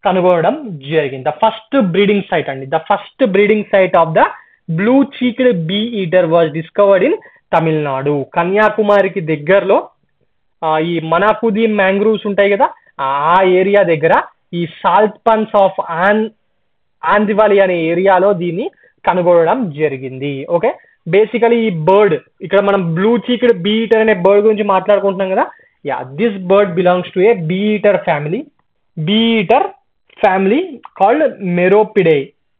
కనుగొనడం జరిగింది. ద ఫస్ట్ బ్రీడింగ్ సైట్ అండి, the first breeding site of the blue cheeked bee eater was discovered in Tamil Nadu. కన్యాకుమారికి దగ్గరలో ఈ మనాకుది మ్యాంగ్రూవ్స్ ఉంటాయి కదా, ఆ ఏరియా దగ్గర ఈ సాల్ట్ పన్స్ ఆఫ్ ఆందివాలి అనే ఏరియాలో దీన్ని కనుగొనడం జరిగింది. ఓకే, బేసికలీ ఈ బర్డ్ ఇక్కడ మనం బ్లూ చీక్డ్ బీ ఈటర్ అనే బర్డ్ గురించి మాట్లాడుకుంటున్నాం కదా. Yeah, this bird belongs to a bee eater family called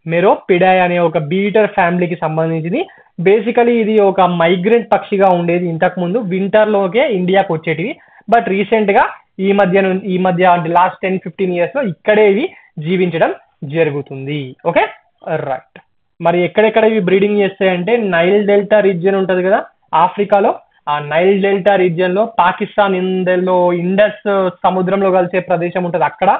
Meropidae అనే ఒక బీ ఈటర్ ఫ్యామిలీకి సంబంధించింది. బేసికలీ ఇది ఒక మైగ్రెంట్ పక్షిగా ఉండేది ఇంతకు ముందు, వింటర్ లోకే ఇండియాకి వచ్చేటివి. బట్ రీసెంట్ గా ఈ మధ్య అంటే లాస్ట్ 10-15 years లో ఇక్కడే ఇవి జీవించడం జరుగుతుంది. Okay, right. మరి ఎక్కడెక్కడ ఇవి బ్రీడింగ్ చేస్తాయంటే నైల్ డెల్టా రీజియన్ ఉంటది కదా ఆఫ్రికాలో, ఆ నైల్ డెల్టా రీజియన్ లో, పాకిస్తాన్ ఇండస్ సముద్రంలో కలిసే ప్రదేశం ఉంటది అక్కడ,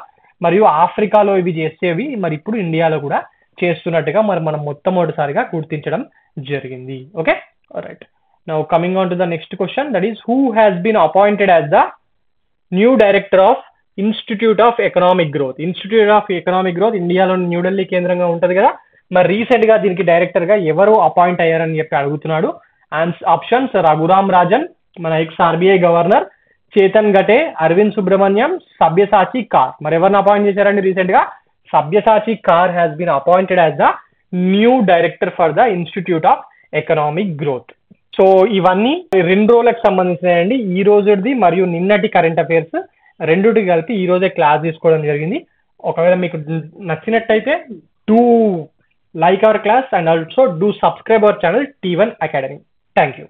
మరియు ఆఫ్రికాలో ఇవి చేసేవి. మరి ఇప్పుడు ఇండియాలో కూడా చేస్తున్నట్టుగా మరి మనం మొట్టమొదటిసారిగా గుర్తించడం జరిగింది. Okay, right. Now coming on to the next question, that is who has been appointed as the new director of institute of economic growth. Institute of economic growth ఇండియాలోని న్యూఢిల్లీ కేంద్రంగా ఉంటది కదా, మరి రీసెంట్ గా దీనికి డైరెక్టర్ గా ఎవరు అపాయింట్ అయ్యారని చెప్పి అడుగుతున్నాడు. ఆప్షన్స్: రఘురామ్ రాజన్, మన ex RBI governor, Chetan Ghate, Arvind Subramanian, Sabyasachi Kar. మరి ఎవరిని అపాయింట్ చేశారండి రీసెంట్ గా? Sabyasachi Kar has been appointed as the new director for the institute of economic growth. So ఇవన్నీ 2 రోజులకు సంబంధించినవి. ఈ రోజుది మరియు నిన్నటి కరెంట్ అఫైర్స్ రెండుటికి కలిపి ఈ రోజే క్లాస్ తీసుకోవడం జరిగింది. ఒకవేళ మీకు నచ్చినట్టయితే do like our class and also do subscribe our channel T1 Academy. Thank you.